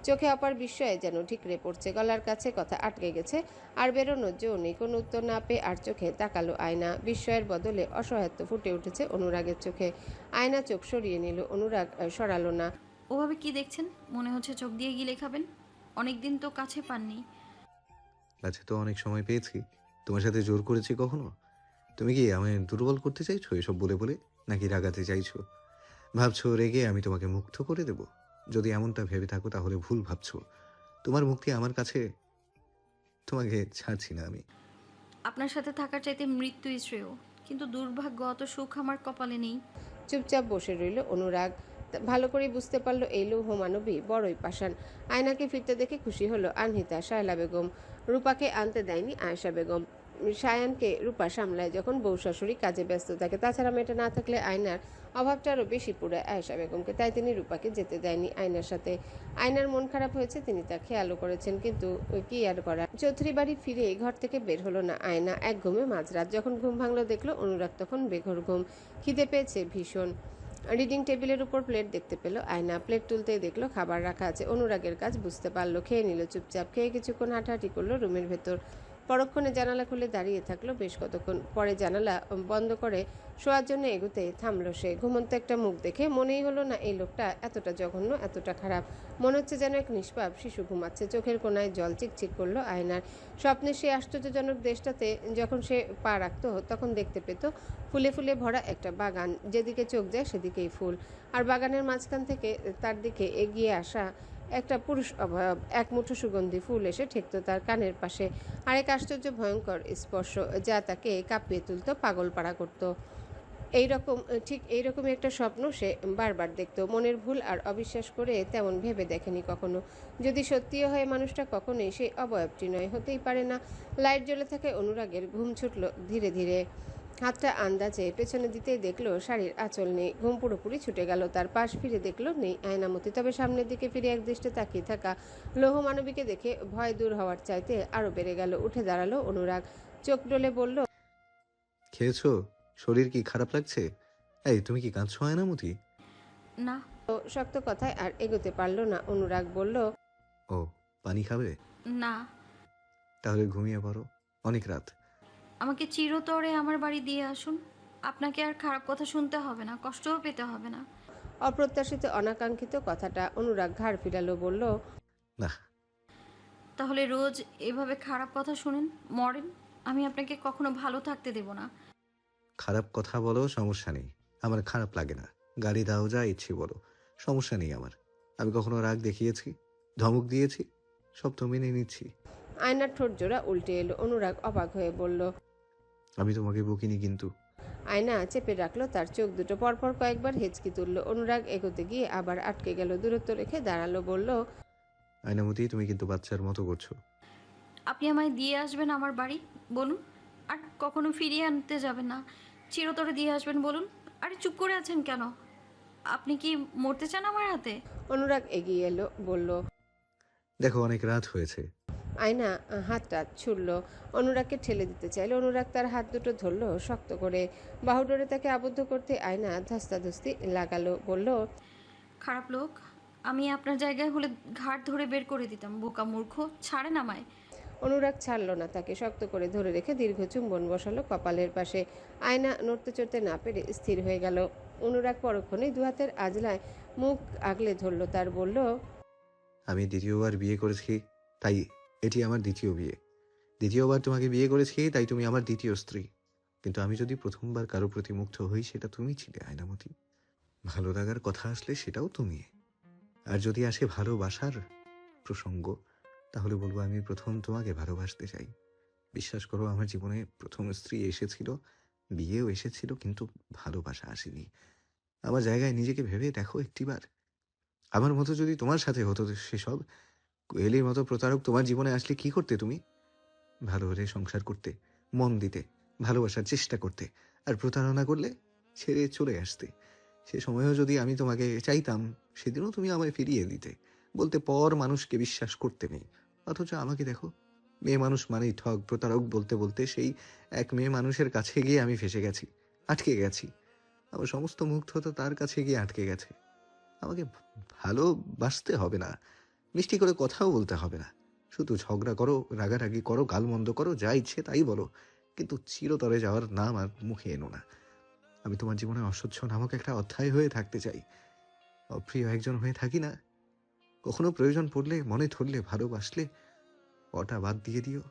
চোখে অপার বিস্ময়ে যেন ঠিকরে পড়ছে। গলার কাছে কথা আটকে গেছে, আর বেরোনোর জো নেই। কোনো উত্তর না পেয়ে আর চোখে তাকালো আয়না। বিস্ময়ের বদলে অসহায়ত্ব ফুটে উঠেছে অনুরাগের চোখে। আয়না চোখ সরিয়ে নিল। অনুরাগ সরালো না। ওভাবে কি দেখছেন? মনে হচ্ছে চোখ দিয়ে গিলে খাবেন। অনেকদিন তো কাছে পাননি। কাছে তো অনেক সময় পেয়েছি। তোমার সাথে জোর করেছি কখনো? তুমি কি আমায় দুর্বল করতে চাইছো এসব বলে বলে, নাকি রাগাতে চাইছো? ভাবছো রেগে আমি তোমাকে মুগ্ধ করে দেব? যদি এমনটা ভেবে থাকো তাহলে ভুল ভাবছো। তোমার মুক্তি আমার কাছে, তোমাকে ছাড়ছি না আমি। আপনার সাথে থাকার চাইতে মৃত্যুই শ্রেয়, কিন্তু দুর্ভাগ্য অত সুখ আমার কপালে নেই। চুপচাপ বসে রইল অনুরাগ। ভালো করে বুঝতে পারলো এই লৌহ মানবী বড়ই পাষাণ। আয়নাকে ফিরতে দেখে খুশি হলো আনহিতা, শায়লা বেগম। রূপাকে আনতে দেয়নি আয়েশা বেগম। সায়ানকে রূপা সামলায় যখন বউ শাশুড়ি কাজে ব্যস্ত থাকে। তাছাড়া মেয়েটা না থাকলে আয়নার অভাবটা আরও বেশি পুরায় আয়েশা বেগমকে। তাই তিনি রূপাকে যেতে দেয়নি আয়নার সাথে। আয়নার মন খারাপ হয়েছে, তিনি তা খেয়ালও করেছেন, কিন্তু কি আর করা। চৌধুরী বাড়ি ফিরে ঘর থেকে বের হলো না আয়না। এক ঘুমে মাঝরাত। যখন ঘুম ভাঙলো দেখলো অনুরাগ তখন বেঘর ঘুম। খিদে পেয়েছে ভীষণ। রিডিং টেবিলের উপর প্লেট দেখতে পেল আয়না। প্লেট তুলতেই দেখলো খাবার রাখা আছে। অনুরাগের কাজ বুঝতে পারলো, খেয়ে নিল চুপচাপ। খেয়ে কিছুক্ষণ হাঁটাহাঁটি করলো রুমের ভেতর। পরক্ষণে জানালা খুলে দাঁড়িয়ে থাকলো বেশ কতক্ষণ। পরে জানালা বন্ধ করে শোয়ার জন্য এগুতে থামলো সে। ঘুমন্ত একটা মুখ দেখে মনেই হলো না এই লোকটা এতটা জঘন্য, এতটা খারাপ। মনে হচ্ছে যেন এক নিষ্পাপ শিশু ঘুমাচ্ছে। চোখের কোণায় জল চিকচিক করলো আয়নার। স্বপ্নে সেই আশ্চর্যজনক দেশটাতে যখন সে পা রাখতো তখন দেখতে পেত ফুলে ফুলে ভরা একটা বাগান। যেদিকে চোখ যায় সেদিকেই ফুল। আর বাগানের মাঝখান থেকে তার দিকে এগিয়ে আসা একটা পুরুষ অবয়ব। এক মুঠো সুগন্ধি ফুল এসে ঠেকত তার কানের পাশে। আরেক আশ্চর্য ভয়ঙ্কর স্পর্শ যা তাকে কাঁপিয়ে তুলতো, পাগল পাড়া করত। ঠিক এইরকমই একটা স্বপ্ন সে বারবার দেখত। মনের ভুল আর অবিশ্বাস করে তেমন ভেবে দেখেনি কখনো। যদি সত্যিও হয় মানুষটা কখনোই সেই অবয়বটি নয়, হতেই পারে না। লাইট জ্বলে থাকে অনুরাগের। ঘুম ছুটল ধীরে ধীরে। হাতটা আন্দাজে পেছনে দিতেই দেখলো শাড়ির আঁচল নেই। ঘুম পুরোপুরি ছুটে গেল তার। পাশ ফিরে দেখলো নেই আয়নামতি। তবে সামনের দিকে ফিরে একদৃষ্টে তাকিয়ে থাকা লৌহ মানবীকে দেখে ভয় দূর হওয়ার চাইতে আরো বেড়ে গেল। উঠে দাঁড়ালো অনুরাগ। চোখ ডলে বলল, খেয়েছো? শরীর কি খারাপ লাগছে? এই তুমি কি কাঁদছো আয়নামতি? না। শক্ত কথায় আর এগোতে পারলো না অনুরাগ। বলল, ও, পানি খাবে? না। তাহলে ঘুমিয়ে পড়ো, অনেক রাত। আমাকে চিরতরে আমার বাড়ি দিয়ে আসুন। আপনাকে আর খারাপ কথা শুনতে হবে না, কষ্টও পেতে হবে না। অপ্রত্যাশিত অনাকাঙ্ক্ষিত কথাটা অনুরাগ ঘাড় ফিরালো। বলল, না। তাহলে রোজ এভাবে খারাপ কথা শুনেন, মরেন? আমি আপনাকে কখনো ভালো থাকতে দেব না। খারাপ কথা বলো, সমস্যা নেই, আমার খারাপ লাগে না। গালি দাও, যা ইচ্ছে বলো, সমস্যা নেই আমার। আমি কখনো রাগ দেখিয়েছি, ধমক দিয়েছি? সব তো মেনে নিচ্ছি। আয়নার ঠোঁট জোড়া উল্টে এলো। অনুরাগ অবাক হয়ে বলল, আমি তোমাকে বকিনি কিন্তু। আয়না চেপে রাখলো তার চোখ দুটো। পরপর কয়েকবার হেঁচকি তুললো। অনুরাগ এগোতে গিয়ে আবার আটকে গেল। দূরত্ব রেখে দাঁড়ালো। বলল, আয়নামতি, তুমি কিন্তু বাচ্চার মতো করছো। আপনি আমায় দিয়ে আসবেন আমার বাড়ি, বলুন। আর কখনো ফিরিয়ে আনতে যাবেন না, চিরতরে দিয়ে আসবেন বলুন। আরে চুপ করে আছেন কেন? আপনি কি মরতে চান আমার হাতে? অনুরাগ এগিয়ে এলো। বলল, দেখো অনেক রাত হয়েছে। আয়না হাতটা ছুড়ল। অনুরাগকে ঠেলে দিতে চাইল। অনুরাগ তার হাত দুটো ধরলো শক্ত করে। বাহুডোরে তাকে আবদ্ধ করতে আয়না ধস্তাধস্তি লাগালো। বলল, খারাপ লোক। আমি আপনার জায়গায় হলে ঘাট ধরে বের করে দিতাম। বোকা মূর্খ, ছাড়েন আমায়। অনুরাগ ছাড়ল না তাকে। শক্ত করে ধরে রেখে দীর্ঘ চুম্বন বসালো কপালের পাশে। আয়না নড়তে চড়তে না পেরে স্থির হয়ে গেল। অনুরাগ পরক্ষণেই দুহাতের আজলায় মুখ আগলে ধরল তার। বলল, আমি দ্বিতীয়বার বিয়ে করেছি, তাই এটি আমার দ্বিতীয় বিয়ে। দ্বিতীয়বার তোমাকে বিয়ে করেছি, তাই তুমি আমার দ্বিতীয় স্ত্রী। কিন্তু আমি যদি প্রথমবার কারো প্রতি মুগ্ধ হই, সেটা তুমি ছিলে আয়নামতি। ভালো লাগার কথা আসলে সেটাও তুমি। আর যদি আসে ভালোবাসার প্রসঙ্গ, তাহলে বলবো আমি প্রথম তোমাকে ভালোবাসতে চাই। বিশ্বাস করো, আমার জীবনে প্রথম স্ত্রী এসেছিল, বিয়েও এসেছিল, কিন্তু ভালোবাসা আসেনি। আমার জায়গায় নিজেকে ভেবে দেখো একটিবার। আমার মতো যদি তোমার সাথে হতো সেসব, কোয়েলির মতো প্রতারক তোমার জীবনে আসলে কি করতে তুমি? ভালো হলে সংসার করতে, মন দিতে, ভালোবাসার চেষ্টা করতে। আর প্রতারণা করলে ছেড়ে চলে আসতে। সে সময়ও যদি আমি তোমাকে চাইতাম, সেদিনও তুমি আমায় ফিরিয়ে দিতে, বলতে পর মানুষকে বিশ্বাস করতে নেই। অথচ আমাকে দেখো, মেয়ে মানুষ মানেই ঠগ, প্রতারক বলতে বলতে সেই এক মেয়ে মানুষের কাছে গিয়ে আমি ফেসে গেছি, আটকে গেছি। আমার সমস্ত মুগ্ধতা তার কাছে গিয়ে আটকে গেছে। আমাকে ভালোবাসতে হবে না, মিষ্টি করে কথাও বলতে হবে না। শুধু ঝগড়া করো, রাগারাগি করো, গালমন্দ করো, যা ইচ্ছে তাই বলো, কিন্তু চিরতরে যাওয়ার নাম আর মুখে এনো না। আমি তোমার জীবনে অসহ্য নামক একটা অধ্যায় হয়ে থাকতে চাই, অপ্রিয় একজন হয়ে থাকি না। কখনো প্রয়োজন পড়লে, মনে ধরলে, ভালোবাসলে ওটা বাদ দিয়ে দিও।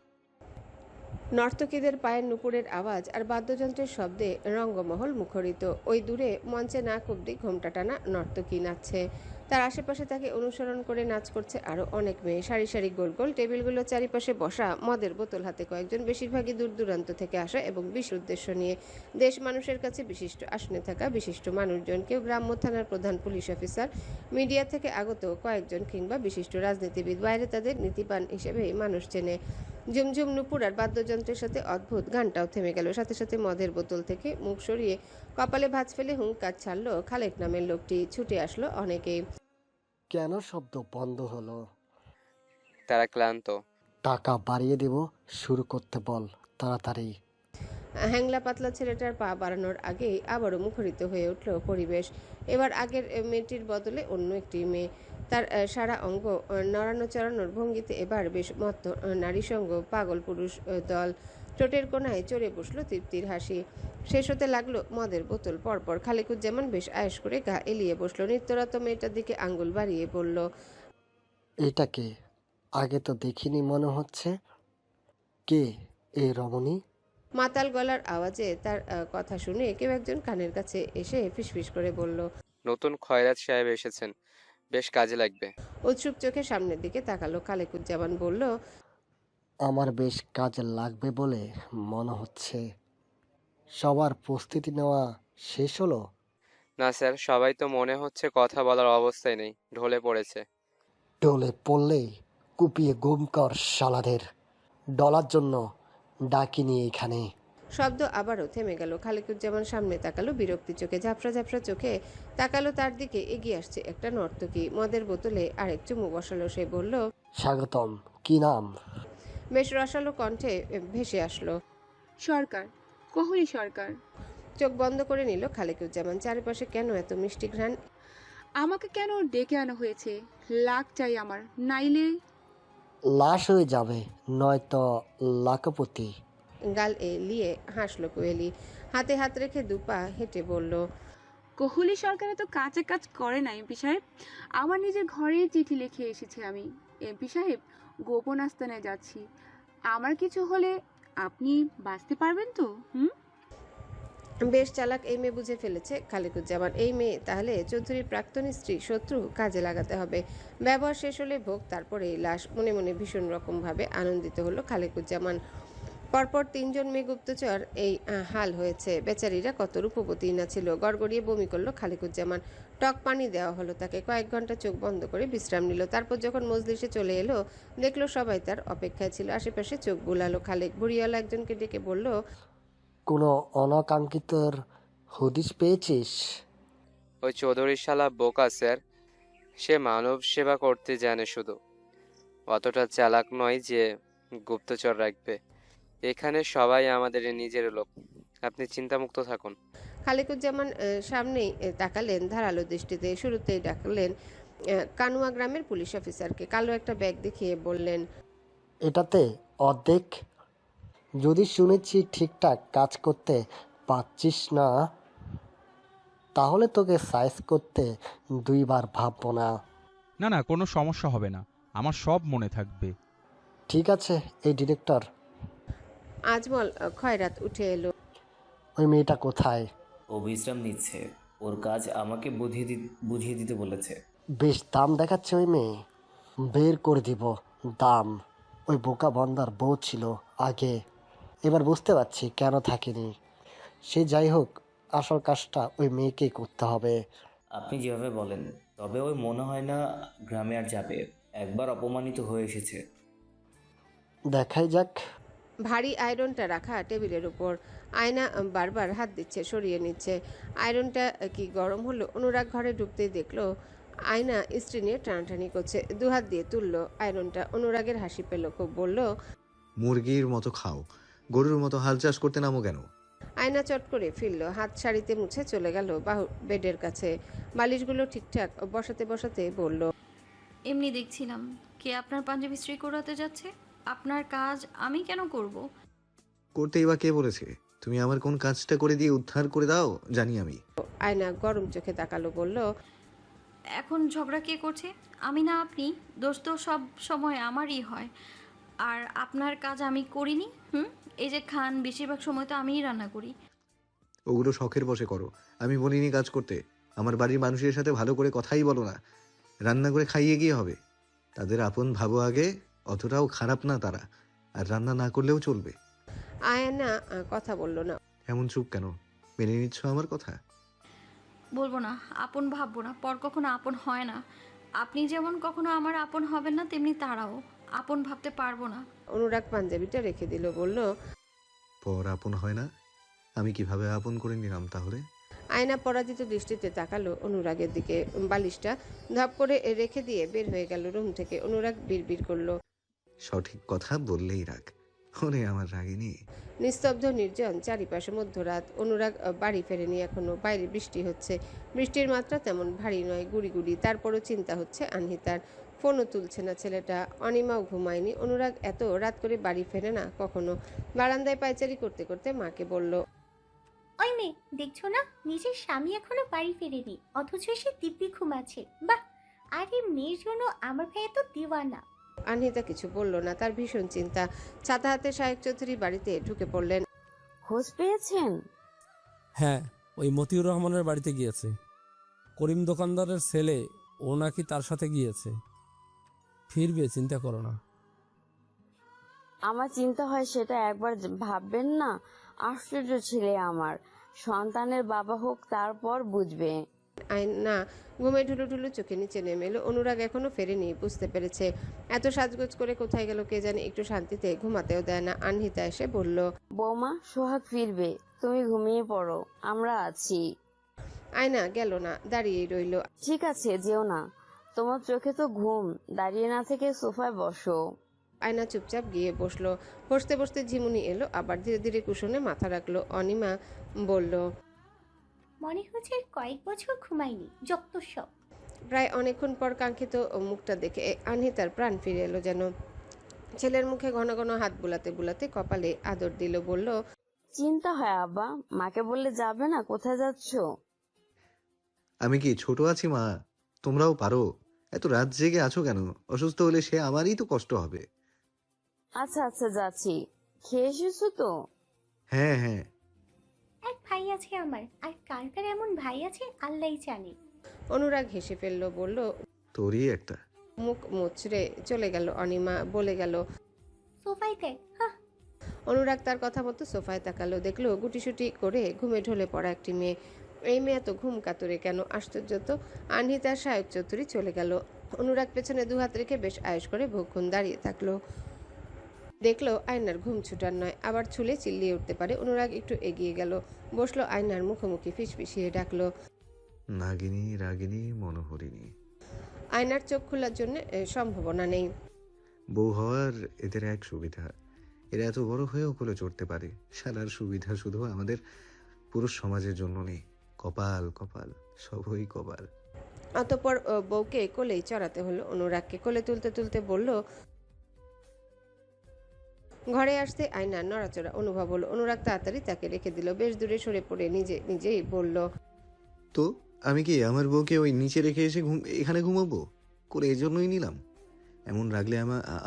নর্তকীদের পায়ের নুপুরের আওয়াজ আর বাদ্যযন্ত্রের শব্দে রঙ্গমহল মুখরিত। ওই দূরে মঞ্চে নাক অব্দি ঘোমটা টানা নর্তকী নাচছে। তার আশেপাশে তাকে অনুসরণ করে নাচ করছে আরও অনেক মেয়ে। সারি সারি গোল গোল টেবিলগুলোর চারিপাশে বসা, মদের বোতল হাতে কয়েকজন, বেশিরভাগই দূর দূরান্ত থেকে আসা এবং বিশেষ উদ্দেশ্য নিয়ে। দেশ মানুষের কাছে বিশিষ্ট আসনে থাকা বিশিষ্ট মানুষজন, কেউ গ্রাম্য থানার প্রধান পুলিশ অফিসার, মিডিয়া থেকে আগত কয়েকজন কিংবা বিশিষ্ট রাজনীতিবিদ। বাইরে তাদের নীতিবান হিসেবেই মানুষ চেনে। ঝুমঝুম নুপুর আর বাদ্যযন্ত্রের সাথে অদ্ভুত গানটাও থেমে গেল। সাথে সাথে মদের বোতল থেকে মুখ সরিয়ে কপালে ভাঁজ ফেলে হুঙ্কার ছাড়লো খালেক নামের লোকটি। ছুটে আসলো অনেকেই। কেন শব্দ বন্ধ হলো? তারা ক্লান্ত। টাকা বাড়িয়ে দেব, শুরু করতে বল তাড়াতাড়ি। হ্যাংলা পাতলা ছেলেটার পা বাড়ানোর আগেই আবারও মুখরিত হয়ে উঠল পরিবেশ। এবার আগের মেয়েটির বদলে অন্য একটি মেয়ে। তার সারা অঙ্গ নড়ানো চড়ানোর ভঙ্গিতে এবার বেশ মত্ত নারী সঙ্গ, পাগল পুরুষ দল। ঠোঁটের কোণায় চড়ে বসলো তৃপ্তির হাসি। শেষ হতে লাগলো মদের বোতল। পরপর খালেকুজ্জামান বেশ আয়েশ করে গা এলিয়ে বসলো। নৃত্যরত মেয়েটার দিকে আঙ্গুল বাড়িয়ে বলল, এটা কে? আগে তো দেখিনি মনে হচ্ছে। কে এই রমণী? মাতাল গলার আওয়াজে তার কথা শুনে কেউ একজন কানের কাছে এসে ফিসফিস করে বলল, নতুন খয়রাত সাহেব এসেছেন, বেশ কাজে লাগবে। উৎসুক চোখে সামনের দিকে তাকালো। খালেকুজ্জামান বলল, আমার বেশ কাজে লাগবে বলে মনে হচ্ছে। সবার প্রস্তুতি নেওয়া শেষ হলো? না স্যার, সবাই তো মনে হচ্ছে কথা বলার অবস্থায় নেই, ঢলে পড়েছে। ঢলে পড়লেই কুপিয়ে গুম কর শালাদের। ডলার জন্য ডাকিনি এখানে। শব্দ আবারও থেমে গেল। খালেকুজ্জামান সামনে তাকালো বিরক্তি চোখে। ঝাপসা ঝাপসা চোখে তাকালো তার দিকে। এগিয়ে আসছে একটা নর্তকী। মদের বোতলে আরেক চুমু বসালো। সে বলল, স্বাগতম। কি নাম? বেশ রসালো কণ্ঠে ভেসে আসলো, সরকার, কোহলি সরকার। চোখ বন্ধ করে নিল খালেকুজ্জামান। চারিপাশে কেন এত মিষ্টি ঘ্রাণ? আমাকে কেন ডেকে আনা হয়েছে? লাখ চাই আমার, নাইলে লাশ হয়ে যাবে, নয়তো লাখপতি। গাল এলিয়ে হাসলো কোয়েলি। হাতে হাত রেখে দুপা হেঁটে বলল, কোহলি সরকারে তো কাজে কাজ করে না এমপি সাহেব। আমার নিজের ঘরে চিঠি লিখে এসেছি আমি। এমপি সাহেব, গোপন আস্তানায় যাচ্ছি। আমার কিছু হলে আপনি বাঁচতে পারবেন তো? বেশ চালাক এই মেয়ে বুঝে ফেলেছে খালেকুজ্জামান। এই মেয়ে তাহলে চৌধুরীর প্রাক্তন স্ত্রী। শত্রু কাজে লাগাতে হবে। ব্যবহার শেষ হলে ভোগ, তারপরে লাশ। মনে মনে ভীষণ রকমভাবে আনন্দিত হলো খালেকুজ্জামান। পরপর তিনজন মেয়ে গুপ্তচর এই হাল হয়েছে। বেচারিরা কত রূপবতী না ছিল। গড়গড়িয়ে বমি করলো খালেকুজ্জামান। টক পানি দেওয়া হলো তাকে। কয়েক ঘন্টা চোখ বন্ধ করে বিশ্রাম নিল। তারপর যখন মজলিসে চলে এলো, দেখলো সবাই তার অপেক্ষায় ছিল। আশেপাশে চোখ বুলালো খালেক। বুড়িওয়ালা একজনকে ডেকে বলল, কোনো অনাকাঙ্ক্ষিতর হদিশ পেয়েছিস? ওই চৌধুরী শালা বোকা স্যার, সে মানব সেবা করতে জানে শুধু, অতটা চালাক নয় যে গুপ্তচর রাখবে। এখানে সবাই আমাদের নিজের লোক, আপনি চিন্তামুক্ত থাকুন। খালেকুজ্জামান সামনেই তাকালেন ধারালো দৃষ্টিতে। শুরুতেই ডাকলেন কানুয়া গ্রামের পুলিশ অফিসারকে। কালো একটা ব্যাগ দেখিয়ে বললেন, এটাতে অর্ধেক। যদি শুনেছি ঠিকঠাক কাজ করতে পারছিস না, তাহলে তোকে সাইজ করতে দুইবার ভাববো না। না না, কোনো সমস্যা হবে না, আমার সব মনে থাকবে। ঠিক আছে। এই ডিরেক্টর আজমল খয়রাত উঠে এলো। ওই মেয়েটা কোথায়? ও বিশ্রাম নিচ্ছে, ওর কাজ আমাকে বুঝিয়ে দিতে বলেছে। বেশ দাম দেখাচ্ছে ওই মেয়ে। বের করে দিব দাম। ওই বোকা বন্দার বউ ছিল আগে, এবার বুঝতে পারছি কেন থাকেনি। সে যাই হোক, আসল কাজটা ওই মেয়েকেই করতে হবে। আপনি যেভাবে বলেন, তবে ওই মনে হয় না গ্রামে আর যাবে। একবার অপমানিত হয়ে এসেছে। দেখাই যাক। ভারী আয়রনটা রাখা টেবিলের উপর। আয়না বারবার হাত দিচ্ছে, সরিয়ে নিচ্ছে। আয়রনটা কি গরম হলো? অনুরাগ ঘরে ঢুকতেই দেখলো আয়না স্ত্রী নিয়ে টানাটানি করছে। দুহাত দিয়ে তুললো আয়রনটা। অনুরাগের হাসি পেল খুব। বলল, মুরগির মতো খাও, গরুর মতো হাল চাষ করতে নামো কেন? আয়না চট করে ফিরল। হাত শাড়িতে মুছে চলে গেল বাহু বেডের কাছে। বালিশগুলো ঠিকঠাক বসাতে বসাতে বলল, এমনি দেখছিলাম কে আপনার পাঞ্জাবি স্ত্রী করাতে যাচ্ছে। আপনার কাজ আমি কেন করব? করতেই বা কে বলেছে? তুমি আমার কোন কাজটা করে দিয়ে উদ্ধার করে দাও জানি আমি। আয়না গরম চোখে তাকালো। বলল, এখন ঝগড়া কে করছে? আমি না আপনি? দোষ তো সব সময় আমারই হয়। আর আপনার কাজ আমি করিনি। এই যে খান, বেশিরভাগ সময় তো আমিই রান্না করি। ওগুলো শখের বশে করো, আমি বলিনি কাজ করতে। আমার বাড়ির মানুষের সাথে ভালো করে কথাই বলো না, রান্না করে খাইয়ে গিয়ে হবে। তাদের আপন ভাবো আগে, অতটাও খারাপ না তারা, আর রান্না না করলেও চলবে। আয়না কথা বলল না। এমন চুপ কেন? মেনে নিচ্ছ আমার কথা? বলবো না, আপন ভাববো না, পর কখনো আপন হয় না। আপনি যেমন কখনো আমার আপন হবেন না, তেমনি তারাও আপন ভাবতে পারবো না। অনুরাগ পাঞ্জাবিটা রেখে দিল, বলল, পর আপন হয় না? আমি কিভাবে আপন করে নিলাম তাহলে? আয়না পরাজিত দৃষ্টিতে তাকালো অনুরাগের দিকে। বালিশটা ধপ করে রেখে দিয়ে বের হয়ে গেল রুম থেকে। অনুরাগ বিড়বিড় করলো, সঠিক কথা বললেই রাগ। ওরে আমার রাগিনী। নিস্তব্ধ নির্জন চারিপাশে মধ্যরাত। অনুরাগ বাড়ি ফেরেনি এখনো। বাইরে বৃষ্টি হচ্ছে, বৃষ্টির মাত্রা তেমন ভারী নয়, গুড়ি গুড়ি। তারপরও চিন্তা হচ্ছে আনহিতার। ফোনও তুলছে না ছেলেটা, অনিমাও ঘুমায়নি। অনুরাগ এত রাত করে বাড়ি ফেরে না কখনো। বারান্দায় পায়চারি করতে করতে মাকে বলল, ওই মেয়ে, দেখছো না নিজের স্বামী এখনো বাড়ি ফেরেনি, অথচ সে দিব্যি ঘুমাচ্ছে। বাহ, আর এই মেয়ের জন্য আমার ভাই তো দিওয়ানা। আনহিতা কিছু বলল না, তার ভীষণ চিন্তা। ছাতা হাতে শায়েক চৌধুরী বাড়িতে ঢুকে পড়লেন। খোঁজ পেয়েছেন? হ্যাঁ, ওই মতিউর রহমানের বাড়িতে গিয়েছে। করিম দোকানদারের ছেলে, ও নাকি তার সাথে গিয়েছে। ফিরবে, চিন্তা করো না। আমার চিন্তা হয় সেটা একবার ভাববেন না? আশ্চর্য ছেলে আমার, সন্তানের বাবা হোক, তারপর বুঝবে। আয়না ঘুমে ঢুলু ঢুলু চোখে নিচে নেমে এলো। অনুরাগ এখনো ফেরেনি, বুঝতে পেরেছে। এত সাজগোজ করে কোথায় গেল কে জানে, একটু শান্তিতে ঘুমাতেও দেয় না। আনহিতা এসে বলল, বৌমা, সোহাগ ফিরবে, তুমি ঘুমিয়ে পড়ো, আমরা আছি। আয়না গেল না, দাঁড়িয়েই রইল। ঠিক আছে, যেও না, তোমার চোখে তো ঘুম, দাঁড়িয়ে না থেকে সোফায় বসো। আয়না চুপচাপ গিয়ে বসলো। বসতে বসতে ঝিমুনি এলো, আবার ধীরে ধীরে কুশনে মাথা রাখলো। অনিমা বলল, মনে হচ্ছে কয়েক বছর ঘুমাইনি, যত সব। প্রায় অনেকক্ষণ পর কাঙ্ক্ষিত মুখটা দেখে আনহিতার প্রাণ ফিরে এলো যেন। ছেলের মুখে ঘন ঘন হাত বুলাতে বুলাতে কপালে আদর দিল, বলল, চিন্তা হয় আব্বা, মাকে বললে যাবে না? কোথায় যাচ্ছো? আমি কি ছোট আছি মা? তোমরাও পারো। এত রাত জেগে আছো কেন? অসুস্থ হলে সে আমারই তো কষ্ট হবে। আচ্ছা আচ্ছা, যাচ্ছি। খেয়ে এসেছো তো? হ্যাঁ হ্যাঁ। এক ভাই আছে আমার, আর কার কার এমন ভাই আছে আল্লাহই জানে। অনুরাগ হেসে ফেললো, বলল, তোরই একটা। মুখ মুচড়ে চলে গেল অনিমা, বলে গেল, সোফায় দেখ। অনুরাগ তার কথা মতো সোফায় তাকালো, দেখলো গুটিসুটি করে ঘুমে ঢলে পড়া একটি মেয়ে। এই মেয়ে এত ঘুম কাতরে কেন? আশ্চর্য তো। আনহিতা শায়েক চৌধুরী চলে গেল। অনুরাগ পেছনে দুহাত রেখে বেশ আয়েশ করে ভক্ষণ দাঁড়িয়ে থাকলো। দেখলো আয়নার ঘুম ছুটার নয়, আবার ছুলে চিল্লিয়ে উঠতে পারে। অনুরাগ একটু এগিয়ে গেল, বসলো আয়নার মুখোমুখি, ফিসফিসিয়ে ডাকলো, নাগিনী রাগিনী মনোহরিণী। আয়নার চোখ খোলার জন্য সম্ভাবনা নেই। বউ হওয়ার এদের এক সুবিধা, এরা এত বড় হয়েও কোলে চড়তে পারে। সারার সুবিধা শুধু আমাদের পুরুষ সমাজের জন্য নেই। কপাল কপাল, সবই কপাল। অতঃপর বউকে কোলেই চড়াতে হলো। অনুরাগকে কোলে তুলতে তুলতে বলল, ঘরে আসতে আয়নার নড়াচড়া অনুভব হলো। অনুরাগ তাড়াতাড়ি তাকে রেখে দিল, বেশ দূরে সরে পড়ে নিজেই বলল, তো আমি কি আমার বউকে ওই নিচে রেখে এসে এখানে ঘুমাবো? করে এই জন্যই নিলাম। এমন রাগলে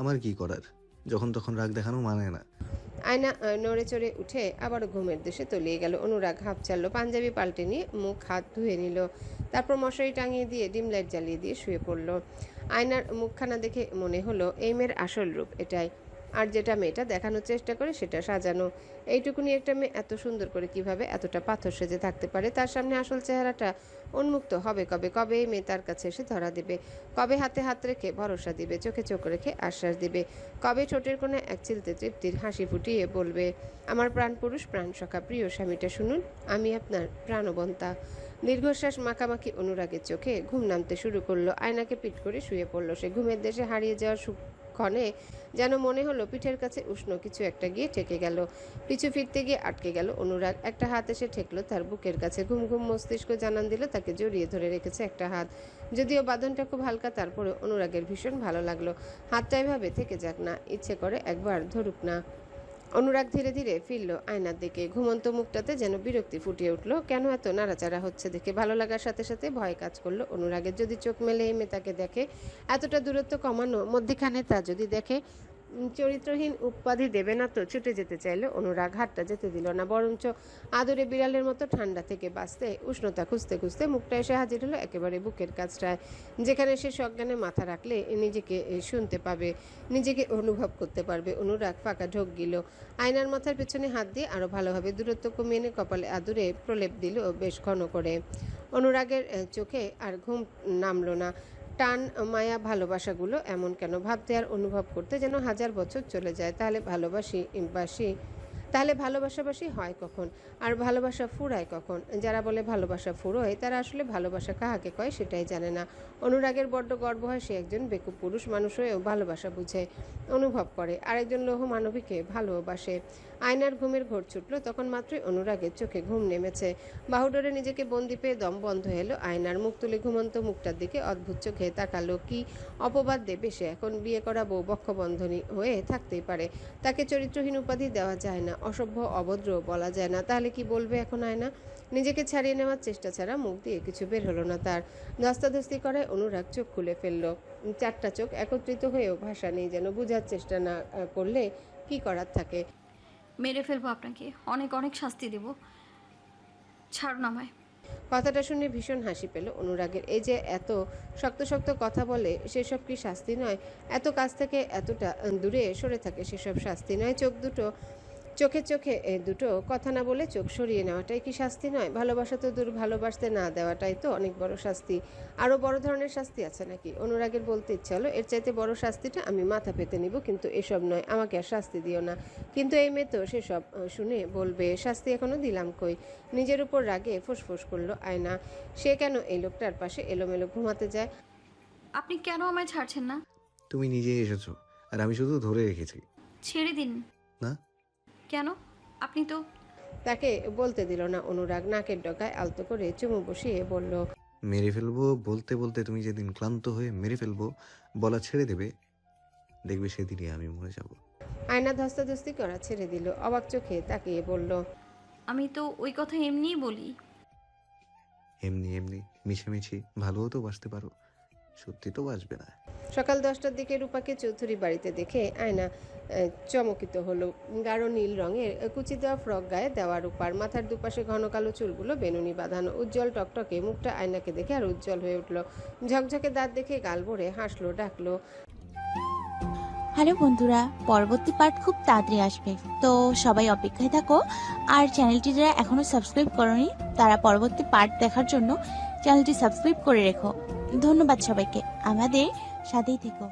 আমার কি করার? যখন তখন রাগ দেখানো মানে না। আয়না নড়ে চড়ে উঠে আবারও ঘুমের দেশে তলিয়ে গেল। অনুরাগ হাঁপ ছাড়লো, পাঞ্জাবি পাল্টে নিয়ে মুখ হাত ধুয়ে নিল, তারপর মশারি টাঙিয়ে দিয়ে ডিম লাইট জ্বালিয়ে দিয়ে শুয়ে পড়ল। আয়নার মুখখানা দেখে মনে হলো এই মেয়ের আসল রূপ এটাই, আর যেটা মেয়েটা দেখানোর চেষ্টা করে সেটা সাজানো। এইটুকুনি একটা মেয়ে এত সুন্দর করে কিভাবে এতটা পাথর সেজে থাকতে পারে? তার সামনে আসল চেহারাটা উন্মুক্ত হবে কবে? কবে এই মেয়ে তার কাছে এসে ধরা দেবে? কবে হাতে হাত রেখে ভরসা দিবে, চোখে চোখ রেখে আশ্বাস দিবে? কবে ঠোঁটের কোণে এক চিলতে তৃপ্তির হাসি ফুটিয়ে বলবে, আমার প্রাণ পুরুষ, প্রাণ সখা, প্রিয় স্বামীটা শুনুন, আমি আপনার প্রাণবন্তা। দীর্ঘশ্বাস মাখামাখি অনুরাগের চোখে ঘুম নামতে শুরু করলো। আয়নাকে পিঠ করে শুয়ে পড়লো সে। ঘুমের দেশে হারিয়ে যাওয়ার ক্ষণে যেন মনে হলো পিঠের কাছে উষ্ণ কিছু একটা গিয়ে ঠেকে গেল। পিছু ফিরতে গিয়ে আটকে গেল অনুরাগ। একটা হাত এসে ঠেকলো তার বুকের কাছে। ঘুম ঘুম মস্তিষ্ক জানান দিল তাকে জড়িয়ে ধরে রেখেছে একটা হাত। যদিও বাঁধনটা খুব হালকা, তারপরে অনুরাগের ভীষণ ভালো লাগলো। হাতটা এভাবে থেকে যাক না, ইচ্ছে করে একবার ধরুক না। অনুরাগ ধীরে ধীরে ফিরল আয়নার দিকে। ঘুমন্ত মুখটাতে যেন বিরক্তি ফুটিয়ে উঠলো। কেন এত নাড়াচাড়া হচ্ছে দেখে ভালো লাগার সাথে সাথে ভয় কাজ করলো অনুরাগের। যদি চোখ মেলে এমে তাকে দেখে, এতটা দূরত্ব কমানো মধ্যিখানে তা যদি দেখে, চরিত্রহীন উপাধি দেবে না তো ছুটে যেতে চাইলো অনুরাগ, হাতটা যেতে দিল না, বরঞ্চ আদরে বিড়ালের মতো ঠান্ডা থেকে বাঁচতে উষ্ণতা খুঁজতে খুঁজতে মুখটা এসে হাজির হলো একেবারে বুকের কাছটায়, যেখানে সে সজ্ঞানে মাথা রাখলে নিজেকে শুনতে পাবে, নিজেকে অনুভব করতে পারবে। অনুরাগ ফাঁকা ঢোক গিল, আয়নার মাথার পেছনে হাত দিয়ে আরো ভালোভাবে দূরত্ব কমিয়ে এনে কপালে আদুরে প্রলেপ দিল বেশ ঘন করে। অনুরাগের চোখে আর ঘুম নামলো না। টান, মায়া, ভালোবাসাগুলো এমন কেন ভাবতে আর অনুভব করতে যেন 1000 বছর চলে যায়। তাহলে ভালোবাসাবাসি হয় কখন, আর ভালোবাসা ফুরায় কখন? যারা বলে ভালোবাসা ফুরোয় তারা আসলে ভালোবাসা কাহাকে কয় সেটাই জানে না। অনুরাগের বড্ড গর্ব হয় সে একজন বেকুব পুরুষ মানুষ হয়েও ভালোবাসা বুঝে, অনুভব করে, আরেকজন লৌহ মানবীকে ভালোবাসে। আয়নার ঘুমের ঘোর ছুটল, তখন মাত্রই অনুরাগের চোখে ঘুম নেমেছে। বাহুডোরে নিজেকে বন্দি পেয়ে দম বন্ধ এলো। আয়নার মুখ তুলে ঘুমন্ত মুখটার দিকে অদ্ভুত চোখে তাকালো। কি অপবাদ দেবে সে? এখন বিয়ে করা বউ বক্ষবন্ধনী হয়ে থাকতেই পারে, তাকে চরিত্রহীন উপাধি দেওয়া যায় না, অসভ্য অভদ্র বলা যায় না। তাহলে কি বলবে এখন আয়না? নিজেকে ছাড়িয়ে নেওয়ার চেষ্টা ছাড়া মুখ দিয়ে কিছু বের হলো না তার। ধস্তাধস্তি করায় অনুরাগ চোখ খুলে ফেললো। 4টা চোখ একত্রিত হয়েও ভাষা নেই, যেন বোঝার চেষ্টা না করলে কি করার থাকে। মেরে ফেলবো আপনাকে, অনেক অনেক শাস্তি দেব, ছাড়ুন আমায়। কথাটা শুনে ভীষণ হাসি পেল অনুরাগের। এই যে এত শক্ত শক্ত কথা বলে সেসব কি শাস্তি নয়? এত কাছ থেকে এতটা দূরে সরে থাকে সেসব শাস্তি নয়? চোখে দুটো কথা না বলে চোখ সরিয়ে নেওয়াটাই কি শাস্তি নয়? ভালোবাসা তো দূর, ভালোবাসতে না দেওয়াটাই তো অনেক বড় শাস্তি। আরও বড় ধরনের শাস্তি আছে নাকি? অনুরাগের বলতে ইচ্ছা হলো, এর চাইতে বড় শাস্তিটা আমি মাথা পেতে নিব, কিন্তু এসব নয়, আমাকে আর শাস্তি দিও না। কিন্তু এই মেয়ে তো সেসব শুনে বলবে শাস্তি এখনো দিলাম কই? নিজের উপর রাগে ফুসফুস করলো আয়না। সে কেন এই লোকটার পাশে এলোমেলো ঘুমাতে যায়? আপনি কেন আমায় ছাড়ছেন না? তুমি নিজেই এসেছো আর আমি শুধু ধরে রেখেছি। ছেড়ে দিন না, কেন? আপনি তো। তাকে বলতে দিল না অনুরাগ, নাকের ডগায় আলতো করে চুমু বসিয়ে বলল, মেরে ফেলবো বলতে বলতে তুমি যেদিন ক্লান্ত হয়ে মেরে ফেলবো বলা ছেড়ে দেবে, দেখবে সেদিনই আমি মরে যাব। আয়না ধস্তাধস্তি করা ছেড়ে দিল, অবাক চোখে তাকিয়ে বলল, আমি তো ওই কথা এমনিই বলি। এমনি এমনি মিশামিশি ভালোও তো বাসতে পারো, সত্যি তো বাসবে না। সকাল 10টার দিকে রূপাকে চৌধুরী বাড়িতে দেখে আয়না চমকিত হলো। গাঢ় নীল রঙের কুচি দেওয়া ফ্রক গায়ে দেওয়া রূপার, মাথার দুপাশে ঘন কালো চুলগুলো বেনুনি বাঁধানো, উজ্জ্বল টকটকে মুখটা আয়নাকে দেখে আর উজ্জ্বল হয়ে উঠল। ঝকঝকে দাঁত দেখে গাল ভরে হাসলো, ডাকলো, হ্যালো বন্ধুরা, পরবর্তী পার্ট খুব তাড়াতাড়ি আসবে, তো সবাই অপেক্ষায় থাকো। আর চ্যানেলটি যারা এখনো সাবস্ক্রাইব করোনি তারা পরবর্তী পার্ট দেখার জন্য চ্যানেলটি সাবস্ক্রাইব করে রেখো। ধন্যবাদ সবাইকে, আমাদের সাথেই থেকো।